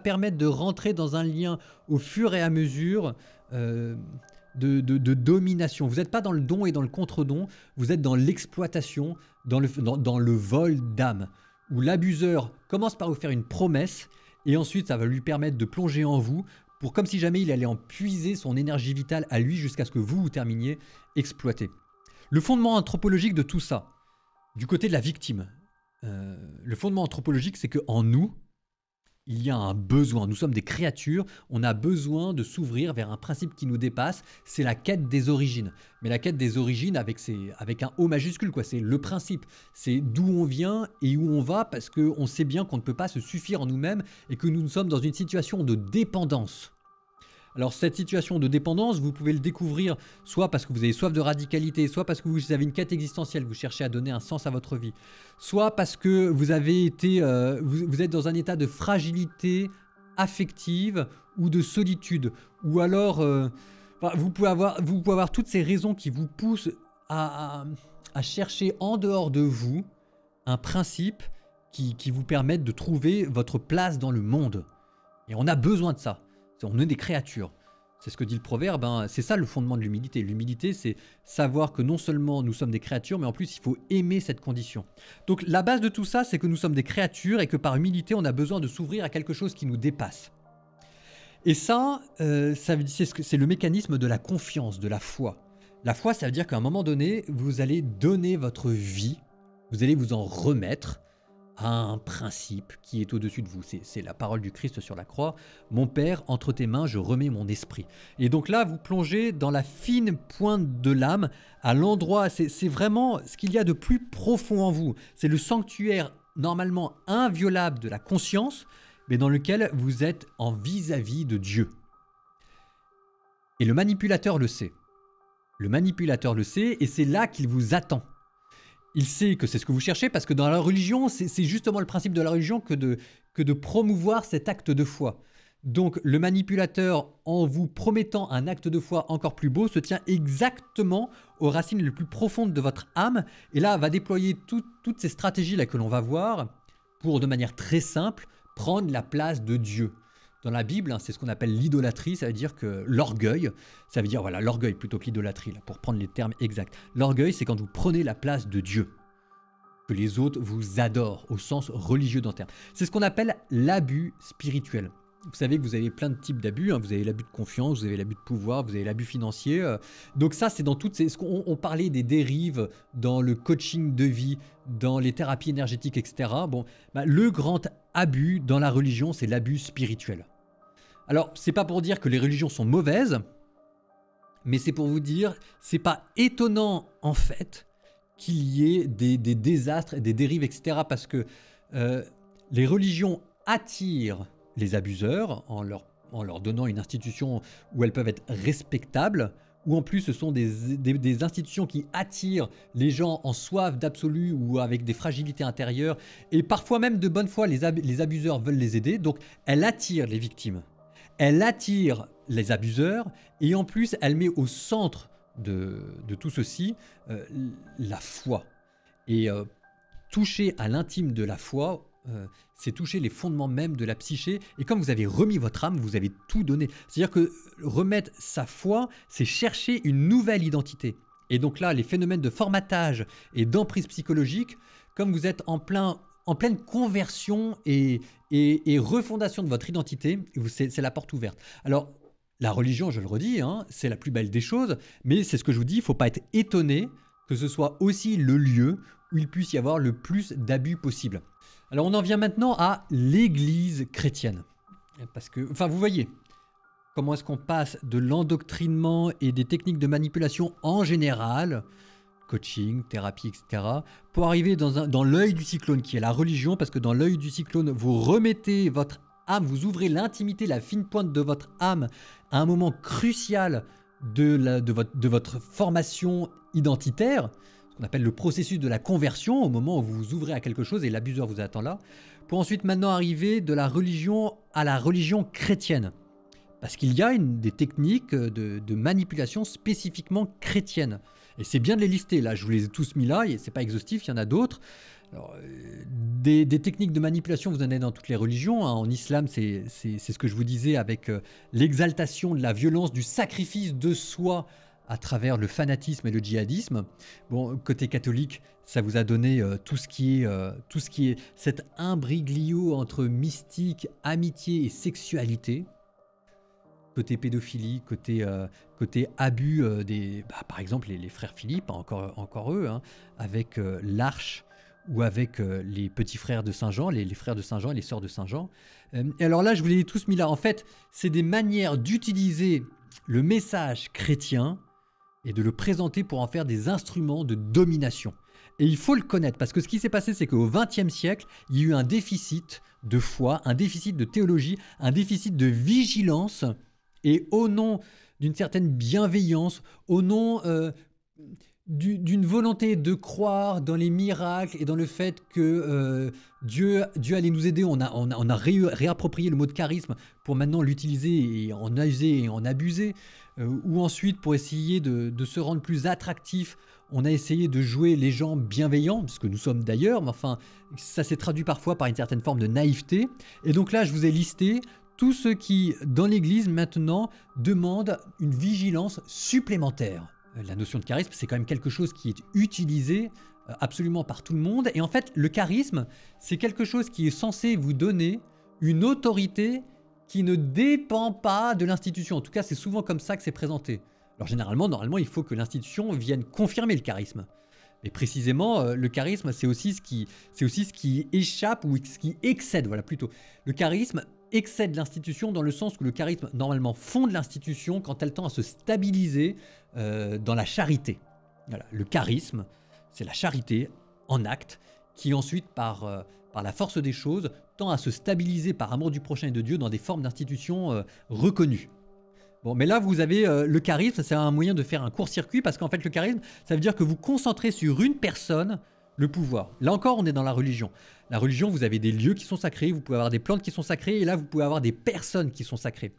permettre de rentrer dans un lien au fur et à mesure de domination. Vous n'êtes pas dans le don et dans le contre-don, vous êtes dans l'exploitation, dans le vol d'âme, où l'abuseur commence par vous faire une promesse et ensuite ça va lui permettre de plonger en vous pour comme si jamais il allait en puiser son énergie vitale à lui jusqu'à ce que vous terminiez exploité. Le fondement anthropologique de tout ça, du côté de la victime, le fondement anthropologique, c'est qu'en nous, il y a un besoin. Nous sommes des créatures, on a besoin de s'ouvrir vers un principe qui nous dépasse, c'est la quête des origines. Mais la quête des origines avec un O majuscule, quoi. C'est le principe, c'est d'où on vient et où on va, parce qu'on sait bien qu'on ne peut pas se suffire en nous-mêmes et que nous sommes dans une situation de dépendance. Alors cette situation de dépendance, vous pouvez le découvrir soit parce que vous avez soif de radicalité, soit parce que vous avez une quête existentielle, vous cherchez à donner un sens à votre vie, soit parce que vous avez été, vous êtes dans un état de fragilité affective ou de solitude, ou alors vous pouvez avoir toutes ces raisons qui vous poussent à chercher en dehors de vous un principe qui vous permette de trouver votre place dans le monde. Et on a besoin de ça. On est des créatures. C'est ce que dit le proverbe, hein. C'est ça le fondement de l'humilité. L'humilité, c'est savoir que non seulement nous sommes des créatures, mais en plus il faut aimer cette condition. Donc la base de tout ça, c'est que nous sommes des créatures et que par humilité, on a besoin de s'ouvrir à quelque chose qui nous dépasse. Et ça, c'est le mécanisme de la confiance, de la foi. La foi, ça veut dire qu'à un moment donné, vous allez donner votre vie, vous allez vous en remettre à un principe qui est au-dessus de vous. C'est la parole du Christ sur la croix. Mon Père, entre tes mains, je remets mon esprit. Et donc là, vous plongez dans la fine pointe de l'âme, à l'endroit, c'est vraiment ce qu'il y a de plus profond en vous. C'est le sanctuaire normalement inviolable de la conscience, mais dans lequel vous êtes en vis-à-vis de Dieu. Et le manipulateur le sait. Le manipulateur le sait et c'est là qu'il vous attend. Il sait que c'est ce que vous cherchez parce que dans la religion, c'est justement le principe de la religion que de promouvoir cet acte de foi. Donc le manipulateur, en vous promettant un acte de foi encore plus beau, se tient exactement aux racines les plus profondes de votre âme et là va déployer toutes ces stratégies là que l'on va voir pour, de manière très simple, prendre la place de Dieu. Dans la Bible, hein, c'est ce qu'on appelle l'idolâtrie, ça veut dire que l'orgueil, ça veut dire, voilà, l'orgueil plutôt que l'idolâtrie, là, pour prendre les termes exacts. L'orgueil, c'est quand vous prenez la place de Dieu, que les autres vous adorent, au sens religieux d'un terme. C'est ce qu'on appelle l'abus spirituel. Vous savez que vous avez plein de types d'abus, hein. Vous avez l'abus de confiance, vous avez l'abus de pouvoir, vous avez l'abus financier. Donc ça, c'est dans toutes ces... On parlait des dérives dans le coaching de vie, dans les thérapies énergétiques, etc. Bon, le grand abus dans la religion, c'est l'abus spirituel. Alors, c'est pas pour dire que les religions sont mauvaises, mais c'est pour vous dire, c'est pas étonnant en fait qu'il y ait des désastres et des dérives, etc. Parce que les religions attirent les abuseurs en leur donnant une institution où elles peuvent être respectables, ou en plus ce sont des institutions qui attirent les gens en soif d'absolu ou avec des fragilités intérieures, et parfois même de bonne foi les abuseurs veulent les aider, donc elles attirent les victimes. Elle attire les abuseurs et en plus elle met au centre de tout ceci la foi. Et toucher à l'intime de la foi, c'est toucher les fondements même de la psyché. Et comme vous avez remis votre âme, vous avez tout donné. C'est-à-dire que remettre sa foi, c'est chercher une nouvelle identité. Et donc là, les phénomènes de formatage et d'emprise psychologique, comme vous êtes en pleine conversion et refondation de votre identité, c'est la porte ouverte. Alors, la religion, je le redis, hein, c'est la plus belle des choses, mais c'est ce que je vous dis, il ne faut pas être étonné que ce soit aussi le lieu où il puisse y avoir le plus d'abus possible. Alors, on en vient maintenant à l'Église chrétienne. Parce que, enfin, vous voyez, comment est-ce qu'on passe de l'endoctrinement et des techniques de manipulation en général, coaching, thérapie, etc., pour arriver dans l'œil du cyclone qui est la religion, parce que dans l'œil du cyclone, vous remettez votre âme, vous ouvrez l'intimité, la fine pointe de votre âme à un moment crucial de votre formation identitaire, ce qu'on appelle le processus de la conversion, au moment où vous vous ouvrez à quelque chose et l'abuseur vous attend là, pour ensuite maintenant arriver de la religion à la religion chrétienne. Parce qu'il y a des techniques de manipulation spécifiquement chrétiennes. Et c'est bien de les lister, là, je vous les ai tous mis là, et c'est pas exhaustif, il y en a d'autres. Alors, des techniques de manipulation, vous en avez dans toutes les religions, hein. En islam, c'est ce que je vous disais avec l'exaltation de la violence, du sacrifice de soi à travers le fanatisme et le djihadisme. Bon, côté catholique, ça vous a donné tout ce qui est cet imbroglio entre mystique, amitié et sexualité. Côté pédophilie, côté abus par exemple les frères Philippe, encore eux, hein, avec l'Arche ou avec les petits frères de Saint Jean, les frères de Saint Jean et les sœurs de Saint Jean. Et alors là, je vous les ai tous mis là. En fait, c'est des manières d'utiliser le message chrétien et de le présenter pour en faire des instruments de domination. Et il faut le connaître, parce que ce qui s'est passé, c'est qu'au XXe siècle, il y a eu un déficit de foi, un déficit de théologie, un déficit de vigilance. Et au nom d'une certaine bienveillance, au nom d'une volonté de croire dans les miracles et dans le fait que Dieu allait nous aider, on a réapproprié le mot de charisme pour maintenant l'utiliser et en user et en abuser. Ou ensuite, pour essayer de se rendre plus attractif, on a essayé de jouer les gens bienveillants, ce que nous sommes d'ailleurs, mais enfin, ça s'est traduit parfois par une certaine forme de naïveté. Et donc là, je vous ai listé tous ceux qui, dans l'Église maintenant, demandent une vigilance supplémentaire. La notion de charisme, c'est quand même quelque chose qui est utilisé absolument par tout le monde. Et en fait, le charisme, c'est quelque chose qui est censé vous donner une autorité qui ne dépend pas de l'institution. En tout cas, c'est souvent comme ça que c'est présenté. Alors généralement, normalement, il faut que l'institution vienne confirmer le charisme. Mais précisément, le charisme, c'est aussi ce qui échappe ou ce qui excède, voilà plutôt. Le charisme excède l'institution dans le sens où le charisme, normalement, fonde l'institution quand elle tend à se stabiliser dans la charité. Voilà, le charisme, c'est la charité en acte qui ensuite, par la force des choses, tend à se stabiliser par amour du prochain et de Dieu dans des formes d'institutions reconnues. Bon, mais là, vous avez le charisme, c'est un moyen de faire un court-circuit parce qu'en fait, le charisme, ça veut dire que vous concentrez sur une personne le pouvoir. Là encore, on est dans la religion. La religion, vous avez des lieux qui sont sacrés, vous pouvez avoir des plantes qui sont sacrées, et là, vous pouvez avoir des personnes qui sont sacrées.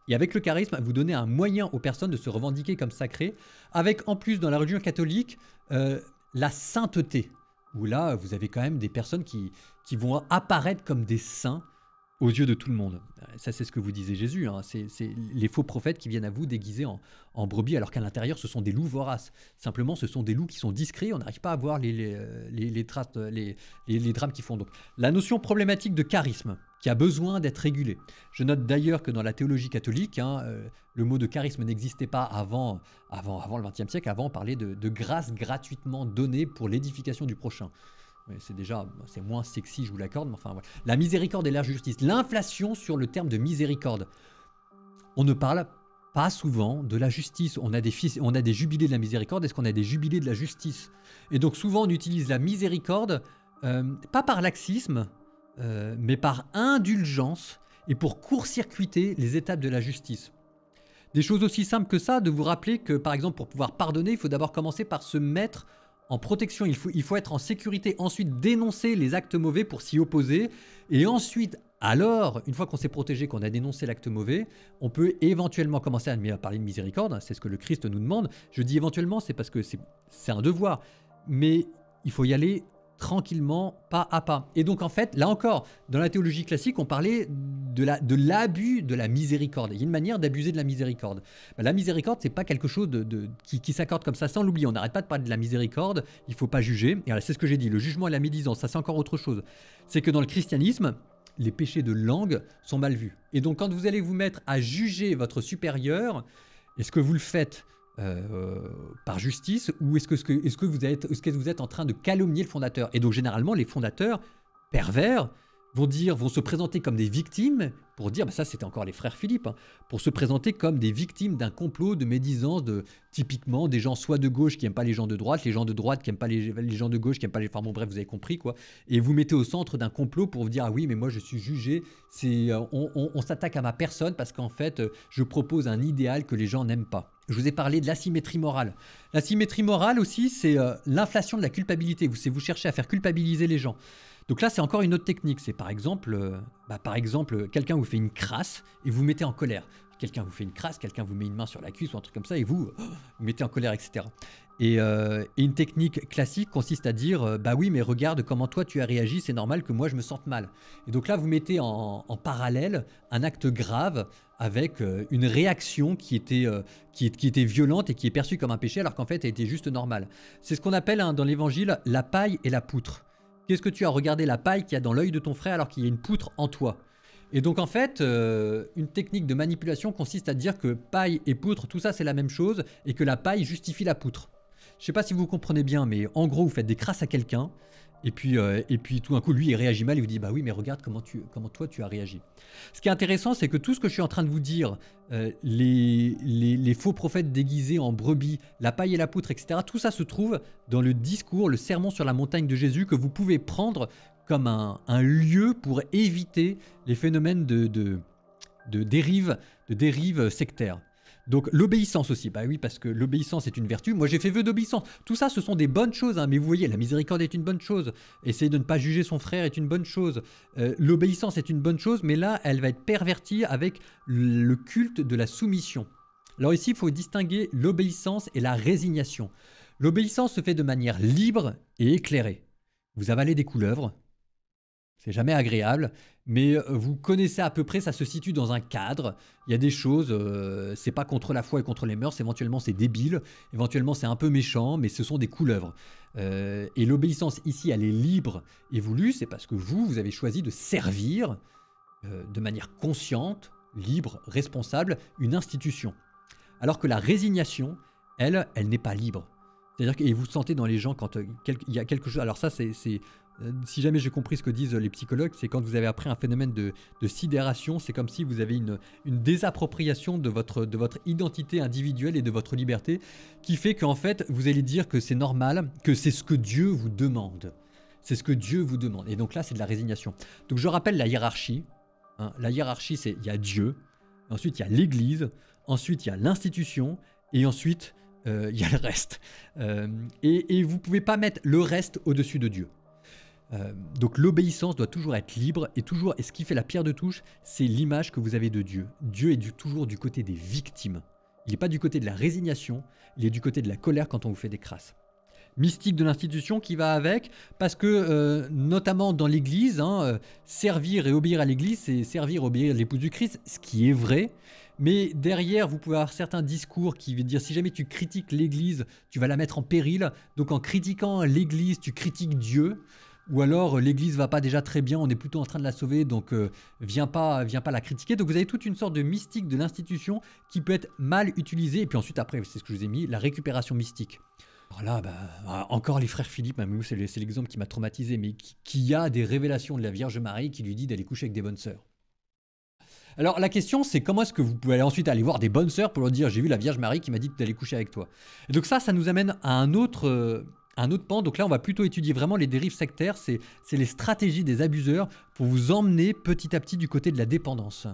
Et avec le charisme, vous donnez un moyen aux personnes de se revendiquer comme sacrées, avec en plus, dans la religion catholique, la sainteté, où là, vous avez quand même des personnes qui vont apparaître comme des saints aux yeux de tout le monde. Ça, c'est ce que vous disait Jésus. Hein. C'est les faux prophètes qui viennent à vous déguisés en brebis, alors qu'à l'intérieur, ce sont des loups voraces. Simplement, ce sont des loups qui sont discrets. On n'arrive pas à voir les drames qu'ils font. Donc, la notion problématique de charisme, qui a besoin d'être régulée. Je note d'ailleurs que dans la théologie catholique, le mot de charisme n'existait pas avant le XXe siècle. Avant, on parlait de grâce gratuitement donnée pour l'édification du prochain. C'est moins sexy, je vous l'accorde, mais enfin voilà. La miséricorde et la justice. L'inflation sur le terme de miséricorde. On ne parle pas souvent de la justice. On a des jubilés de la miséricorde. Est-ce qu'on a des jubilés de la justice? Et donc souvent on utilise la miséricorde, pas par laxisme, mais par indulgence et pour court-circuiter les étapes de la justice. Des choses aussi simples que ça, de vous rappeler que par exemple pour pouvoir pardonner, il faut d'abord commencer par se mettre en protection, il faut être en sécurité, ensuite dénoncer les actes mauvais pour s'y opposer, et ensuite, alors, une fois qu'on s'est protégé, qu'on a dénoncé l'acte mauvais, on peut éventuellement commencer à parler de miséricorde, c'est ce que le Christ nous demande. Je dis éventuellement, c'est parce que c'est un devoir, mais il faut y aller tranquillement, pas à pas. Et donc en fait, là encore, dans la théologie classique, on parlait de l'abus de la miséricorde. Il y a une manière d'abuser de la miséricorde. La miséricorde, c'est pas quelque chose qui s'accorde comme ça sans l'oublier. On n'arrête pas de parler de la miséricorde, il faut pas juger. Et c'est ce que j'ai dit, le jugement et la médisance, ça c'est encore autre chose. C'est que dans le christianisme, les péchés de langue sont mal vus. Et donc quand vous allez vous mettre à juger votre supérieur, est-ce que vous le faites par justice, ou est-ce que vous êtes en train de calomnier le fondateur? Et donc généralement les fondateurs pervers vont se présenter comme des victimes pour dire, ça c'était encore les frères Philippe, pour se présenter comme des victimes d'un complot de médisance, typiquement des gens soit de gauche qui n'aiment pas les gens de droite, les gens de droite qui n'aiment pas les gens de gauche qui n'aiment pas les... Enfin bon bref, vous avez compris quoi. Et vous mettez au centre d'un complot pour vous dire, ah oui mais moi je suis jugé, on s'attaque à ma personne parce qu'en fait je propose un idéal que les gens n'aiment pas. Je vous ai parlé de l'asymétrie morale. L'asymétrie morale aussi, c'est l'inflation de la culpabilité. Vous cherchez à faire culpabiliser les gens. Donc là, c'est encore une autre technique. C'est par exemple, quelqu'un vous fait une crasse et vous mettez en colère. Quelqu'un vous fait une crasse, quelqu'un vous met une main sur la cuisse ou un truc comme ça et vous mettez en colère, etc. Et une technique classique consiste à dire bah oui, mais regarde comment toi tu as réagi, c'est normal que moi je me sente mal. Et donc là, vous mettez en parallèle un acte grave avec une réaction qui était violente et qui est perçue comme un péché alors qu'en fait elle était juste normale. C'est ce qu'on appelle dans l'évangile la paille et la poutre. Qu'est-ce que tu as regardé la paille qu'il y a dans l'œil de ton frère alors qu'il y a une poutre en toi? Et donc en fait, une technique de manipulation consiste à dire que paille et poutre, tout ça c'est la même chose et que la paille justifie la poutre. Je sais pas si vous comprenez bien, mais en gros vous faites des crasses à quelqu'un et puis tout d'un coup lui il réagit mal et vous dit bah oui mais regarde comment toi tu as réagi. Ce qui est intéressant c'est que tout ce que je suis en train de vous dire, les faux prophètes déguisés en brebis, la paille et la poutre, etc. Tout ça se trouve dans le discours, le sermon sur la montagne de Jésus que vous pouvez prendre comme un lieu pour éviter les phénomènes de dérive sectaire. Donc l'obéissance aussi, bah oui parce que l'obéissance est une vertu, moi j'ai fait vœu d'obéissance, tout ça ce sont des bonnes choses, mais vous voyez la miséricorde est une bonne chose, essayer de ne pas juger son frère est une bonne chose, l'obéissance est une bonne chose, mais là elle va être pervertie avec le culte de la soumission. Alors ici il faut distinguer l'obéissance et la résignation. L'obéissance se fait de manière libre et éclairée. Vous avalez des couleuvres, C'est jamais agréable, mais vous connaissez à peu près, ça se situe dans un cadre. Il y a des choses, c'est pas contre la foi et contre les mœurs, éventuellement c'est débile, éventuellement c'est un peu méchant, mais ce sont des couleuvres. Et l'obéissance ici, elle est libre et voulue, c'est parce que vous avez choisi de servir de manière consciente, libre, responsable, une institution. Alors que la résignation, elle n'est pas libre. C'est-à-dire que et vous sentez dans les gens quand il y a quelque chose. Alors ça, si jamais j'ai compris ce que disent les psychologues, c'est quand vous avez après un phénomène de sidération, c'est comme si vous avez une désappropriation de votre identité individuelle et de votre liberté, qui fait qu'en fait, vous allez dire que c'est normal, que c'est ce que Dieu vous demande. C'est ce que Dieu vous demande. Et donc là, c'est de la résignation. Donc je rappelle la hiérarchie. Hein. La hiérarchie, c'est il y a Dieu, ensuite il y a l'Église, ensuite il y a l'institution, et ensuite il y a le reste. Et vous ne pouvez pas mettre le reste au-dessus de Dieu. Donc l'obéissance doit toujours être libre et ce qui fait la pierre de touche, c'est l'image que vous avez de Dieu. Dieu est toujours du côté des victimes. Il n'est pas du côté de la résignation, il est du côté de la colère quand on vous fait des crasses. Mystique de l'institution qui va avec, parce que notamment dans l'Église, servir et obéir à l'Église, c'est servir et obéir à l'épouse du Christ, ce qui est vrai. Mais derrière, vous pouvez avoir certains discours qui veulent dire si jamais tu critiques l'Église, tu vas la mettre en péril. Donc en critiquant l'Église, tu critiques Dieu. Ou alors l'Église va pas déjà très bien, on est plutôt en train de la sauver, donc viens pas la critiquer. Donc vous avez toute une sorte de mystique de l'institution qui peut être mal utilisée. Et puis ensuite après, c'est ce que je vous ai mis, la récupération mystique. Alors là, encore les frères Philippe, même c'est l'exemple qui m'a traumatisé, mais qui a des révélations de la Vierge Marie qui lui dit d'aller coucher avec des bonnes sœurs. Alors la question c'est comment est-ce que vous pouvez ensuite aller voir des bonnes sœurs pour leur dire j'ai vu la Vierge Marie qui m'a dit d'aller coucher avec toi. Et donc ça nous amène à un autre pan. Donc là on va plutôt étudier vraiment les dérives sectaires, c'est les stratégies des abuseurs pour vous emmener petit à petit du côté de la dépendance.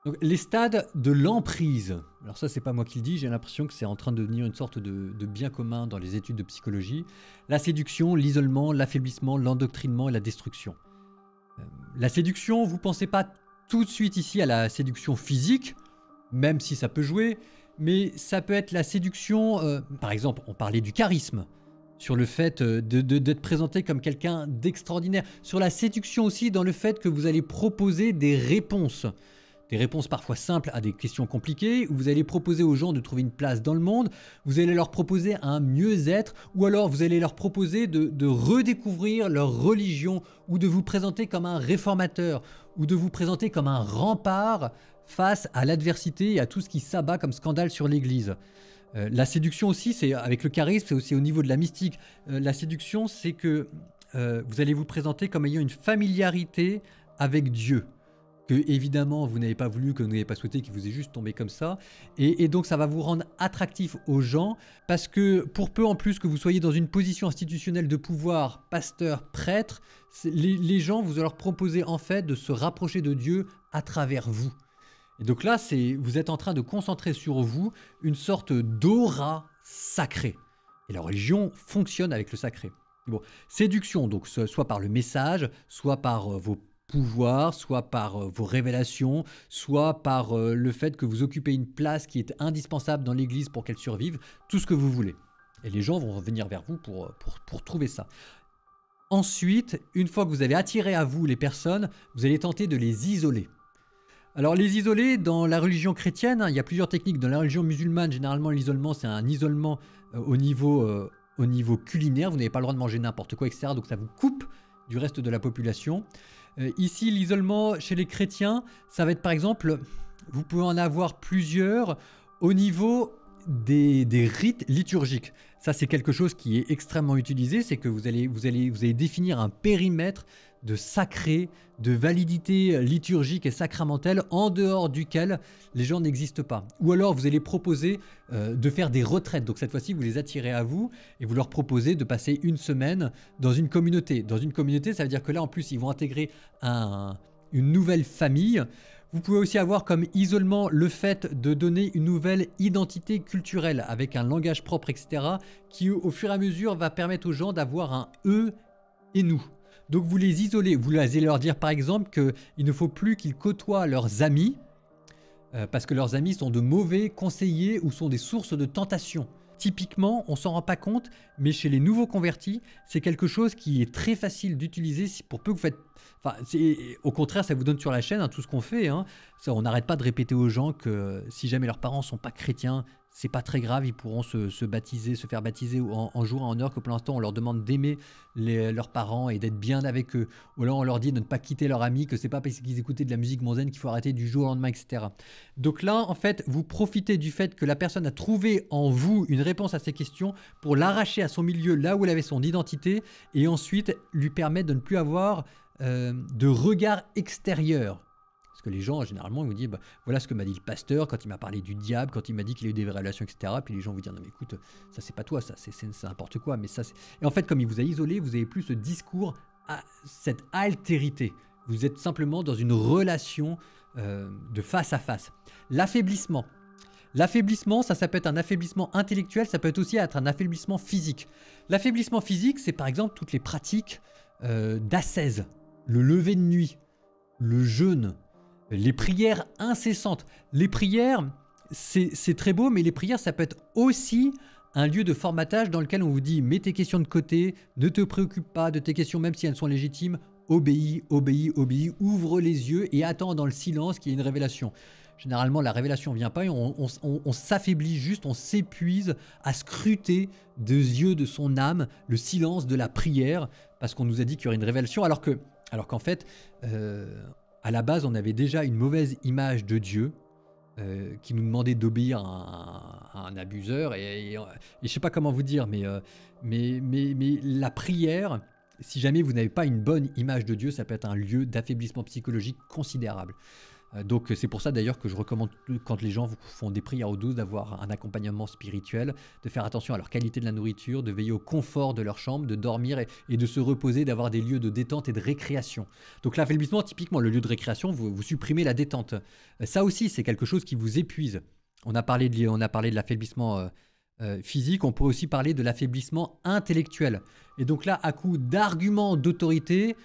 Donc les stades de l'emprise. Alors ça c'est pas moi qui le dis, j'ai l'impression que c'est en train de devenir une sorte de bien commun dans les études de psychologie. La séduction, l'isolement, l'affaiblissement, l'endoctrinement et la destruction. La séduction, vous pensez pas tout de suite ici à la séduction physique, même si ça peut jouer, mais ça peut être la séduction, par exemple, on parlait du charisme, sur le fait d'être présenté comme quelqu'un d'extraordinaire, sur la séduction aussi dans le fait que vous allez proposer des réponses parfois simples à des questions compliquées, où vous allez proposer aux gens de trouver une place dans le monde, vous allez leur proposer un mieux-être, ou alors vous allez leur proposer de redécouvrir leur religion, ou de vous présenter comme un réformateur, ou de vous présenter comme un rempart face à l'adversité et à tout ce qui s'abat comme scandale sur l'Église. La séduction aussi, c'est avec le charisme, c'est aussi au niveau de la mystique. La séduction, c'est que vous allez vous présenter comme ayant une familiarité avec Dieu. Que évidemment vous n'avez pas voulu, que vous n'avez pas souhaité, qui vous est juste tombé comme ça. Et donc ça va vous rendre attractif aux gens, parce que pour peu en plus que vous soyez dans une position institutionnelle de pouvoir, pasteur, prêtre, les gens, vous allez leur proposer en fait de se rapprocher de Dieu à travers vous. Et donc là, vous êtes en train de concentrer sur vous une sorte d'aura sacrée. Et la religion fonctionne avec le sacré. Bon, séduction, donc soit par le message, soit par vos pouvoir, soit par vos révélations, soit par le fait que vous occupez une place qui est indispensable dans l'Église pour qu'elle survive, tout ce que vous voulez. Et les gens vont venir vers vous pour trouver ça. Ensuite, une fois que vous avez attiré à vous les personnes, vous allez tenter de les isoler. Alors les isoler, dans la religion chrétienne, il y a plusieurs techniques. Dans la religion musulmane, généralement l'isolement, c'est un isolement au niveau culinaire. Vous n'avez pas le droit de manger n'importe quoi, etc. Donc ça vous coupe du reste de la population. Ici, l'isolement chez les chrétiens, ça va être par exemple, vous pouvez en avoir plusieurs au niveau des rites liturgiques. Ça, c'est quelque chose qui est extrêmement utilisé, c'est que vous allez définir un périmètre de sacré, de validité liturgique et sacramentelle en dehors duquel les gens n'existent pas. Ou alors vous allez proposer de faire des retraites. Donc cette fois-ci, vous les attirez à vous et vous leur proposez de passer une semaine dans une communauté. Dans une communauté, ça veut dire que là, en plus, ils vont intégrer une nouvelle famille. Vous pouvez aussi avoir comme isolement le fait de donner une nouvelle identité culturelle avec un langage propre, etc., qui au fur et à mesure va permettre aux gens d'avoir un « eux » et « nous ». Donc vous les isolez, vous allez leur dire par exemple qu'il ne faut plus qu'ils côtoient leurs amis, parce que leurs amis sont de mauvais conseillers ou sont des sources de tentation. typiquement, on s'en rend pas compte, mais chez les nouveaux convertis, c'est quelque chose qui est très facile d'utiliser pour peu que vous faites... Enfin, au contraire, ça vous donne sur la chaîne tout ce qu'on fait. Ça, on n'arrête pas de répéter aux gens que si jamais leurs parents sont pas chrétiens, c'est pas très grave, ils pourront se baptiser, se faire baptiser en jour et en heure, que pour l'instant on leur demande d'aimer leurs parents et d'être bien avec eux. Ou là on leur dit de ne pas quitter leurs amis, que c'est pas parce qu'ils écoutaient de la musique mondaine qu'il faut arrêter du jour au lendemain, etc. Donc là, en fait, vous profitez du fait que la personne a trouvé en vous une réponse à ces questions pour l'arracher à son milieu, là où elle avait son identité, et ensuite lui permettre de ne plus avoir de regard extérieur. Parce que les gens, généralement, ils vous disent voilà ce que m'a dit le pasteur quand il m'a parlé du diable, quand il m'a dit qu'il a eu des révélations, etc. Puis les gens vous disent non, mais écoute, ça c'est pas toi, ça c'est n'importe quoi. Mais ça, et en fait, comme il vous a isolé, vous avez plus ce discours, cette altérité. Vous êtes simplement dans une relation de face à face. L'affaiblissement. L'affaiblissement, ça peut être un affaiblissement intellectuel, ça peut être aussi être un affaiblissement physique. L'affaiblissement physique, c'est par exemple toutes les pratiques d'ascèse, le lever de nuit, le jeûne, les prières incessantes. Les prières, c'est très beau, mais les prières, ça peut être aussi un lieu de formatage dans lequel on vous dit mets tes questions de côté, ne te préoccupe pas de tes questions, même si elles sont légitimes, obéis, obéis, obéis, ouvre les yeux et attends dans le silence qu'il y ait une révélation. Généralement, la révélation ne vient pas et on s'affaiblit juste, on s'épuise à scruter des yeux de son âme le silence de la prière parce qu'on nous a dit qu'il y aurait une révélation alors qu'en fait, à la base, on avait déjà une mauvaise image de Dieu qui nous demandait d'obéir à un abuseur et je ne sais pas comment vous dire, mais la prière, si jamais vous n'avez pas une bonne image de Dieu, ça peut être un lieu d'affaiblissement psychologique considérable. Donc c'est pour ça d'ailleurs que je recommande quand les gens font des prières au 12 d'avoir un accompagnement spirituel, de faire attention à leur qualité de la nourriture, de veiller au confort de leur chambre, de dormir et de se reposer, d'avoir des lieux de détente et de récréation. Donc l'affaiblissement, typiquement le lieu de récréation, vous supprimez la détente. Ça aussi c'est quelque chose qui vous épuise. On a parlé de l'affaiblissement physique, on peut aussi parler de l'affaiblissement intellectuel. Et donc là, à coup d'arguments d'autorité,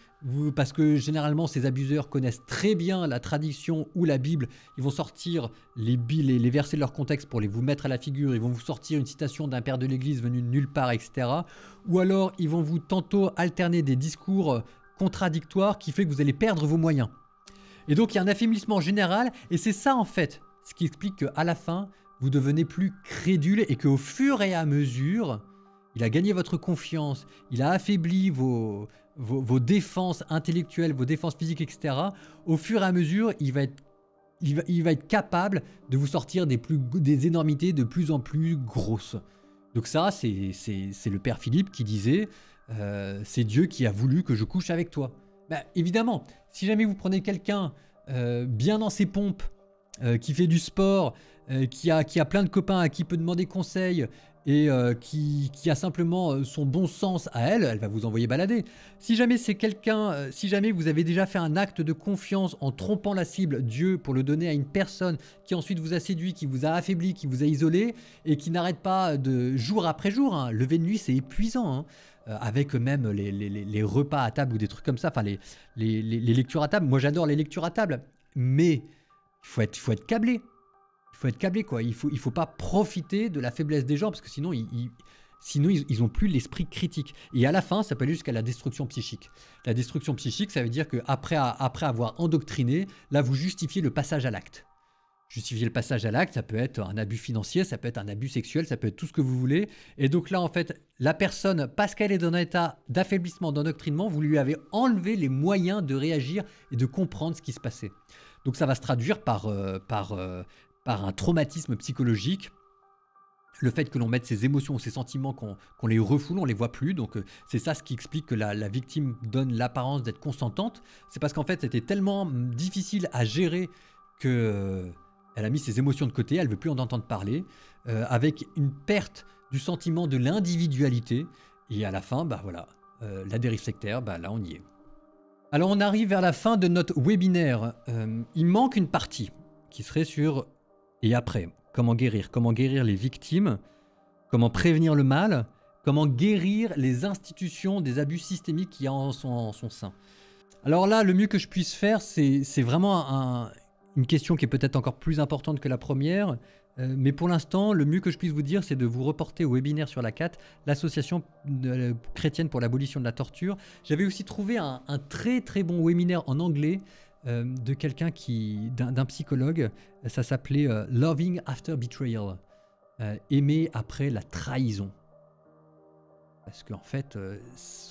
parce que généralement ces abuseurs connaissent très bien la tradition ou la Bible, ils vont sortir les versets de leur contexte pour vous mettre à la figure, ils vont vous sortir une citation d'un père de l'église venu de nulle part, etc. Ou alors ils vont vous tantôt alterner des discours contradictoires qui fait que vous allez perdre vos moyens. Et donc il y a un affaiblissement général, et c'est ça en fait, ce qui explique qu'à la fin, vous devenez plus crédule et qu'au fur et à mesure, il a gagné votre confiance, il a affaibli vos défenses intellectuelles, vos défenses physiques, etc. Au fur et à mesure, il va être capable de vous sortir des énormités de plus en plus grosses. Donc ça, c'est le père Philippe qui disait c'est Dieu qui a voulu que je couche avec toi. Ben, évidemment, si jamais vous prenez quelqu'un bien dans ses pompes, qui fait du sport, qui a plein de copains à qui peut demander conseil et qui a simplement son bon sens à elle va vous envoyer balader. Si jamais c'est quelqu'un, si jamais vous avez déjà fait un acte de confiance en trompant la cible, Dieu, pour le donner à une personne qui ensuite vous a séduit, qui vous a affaibli, qui vous a isolé et qui n'arrête pas de jour après jour, lever de nuit c'est épuisant, avec même les repas à table ou des trucs comme ça, enfin les lectures à table. Moi j'adore les lectures à table, mais il faut être câblé. Il faut être câblé, quoi. Il faut pas profiter de la faiblesse des gens parce que sinon ils ont plus l'esprit critique. Et à la fin, ça peut aller jusqu'à la destruction psychique. La destruction psychique, ça veut dire qu'après avoir endoctriné, là vous justifiez le passage à l'acte. Justifier le passage à l'acte, ça peut être un abus financier, ça peut être un abus sexuel, ça peut être tout ce que vous voulez. Et donc là, en fait, la personne, parce qu'elle est dans un état d'affaiblissement, d'endoctrinement, vous lui avez enlevé les moyens de réagir et de comprendre ce qui se passait. Donc ça va se traduire par un traumatisme psychologique. Le fait que l'on mette ses émotions ou ses sentiments, qu'on les refoule, on ne les voit plus. Donc c'est ça ce qui explique que la victime donne l'apparence d'être consentante. C'est parce qu'en fait c'était tellement difficile à gérer que elle a mis ses émotions de côté, elle ne veut plus en entendre parler, avec une perte du sentiment de l'individualité. Et à la fin, la dérive sectaire, là on y est. Alors on arrive vers la fin de notre webinaire. Il manque une partie qui serait sur « et après ». Comment guérir les victimes, comment prévenir le mal, comment guérir les institutions des abus systémiques qu'il y a en son sein. Alors là, le mieux que je puisse faire, c'est vraiment une question qui est peut-être encore plus importante que la première. Mais pour l'instant, le mieux que je puisse vous dire, c'est de vous reporter au webinaire sur l'ACAT, l'association chrétienne pour l'abolition de la torture. J'avais aussi trouvé un très très bon webinaire en anglais de quelqu'un d'un psychologue. Ça s'appelait Loving After Betrayal, aimer après la trahison. Parce qu'en fait,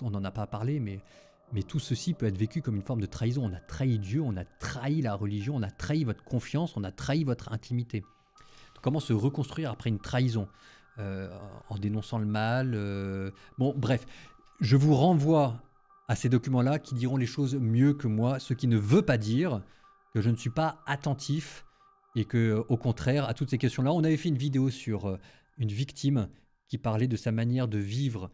on n'en a pas parlé, mais tout ceci peut être vécu comme une forme de trahison. On a trahi Dieu, on a trahi la religion, on a trahi votre confiance, on a trahi votre intimité. Comment se reconstruire après une trahison en dénonçant le mal. Bon, bref, je vous renvoie à ces documents-là qui diront les choses mieux que moi, ce qui ne veut pas dire que je ne suis pas attentif et que, au contraire, à toutes ces questions-là, on avait fait une vidéo sur une victime qui parlait de sa manière de vivre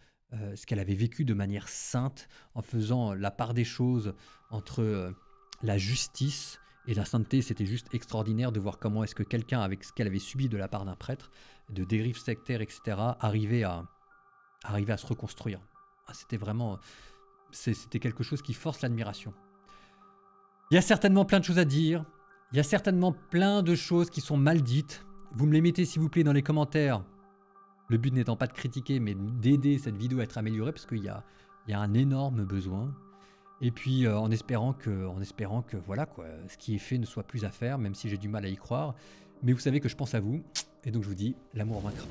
ce qu'elle avait vécu de manière sainte, en faisant la part des choses entre la justice et la sainteté. C'était juste extraordinaire de voir comment est-ce que quelqu'un, avec ce qu'elle avait subi de la part d'un prêtre, de dérives sectaires, etc., arrivait à se reconstruire. C'était vraiment... C'était quelque chose qui force l'admiration. Il y a certainement plein de choses à dire. Il y a certainement plein de choses qui sont mal dites. Vous me les mettez, s'il vous plaît, dans les commentaires. Le but n'étant pas de critiquer, mais d'aider cette vidéo à être améliorée, parce qu'il y a un énorme besoin. Et puis en espérant que voilà quoi, ce qui est fait ne soit plus à faire, même si j'ai du mal à y croire. Mais vous savez que je pense à vous, et donc je vous dis, l'amour vaincra.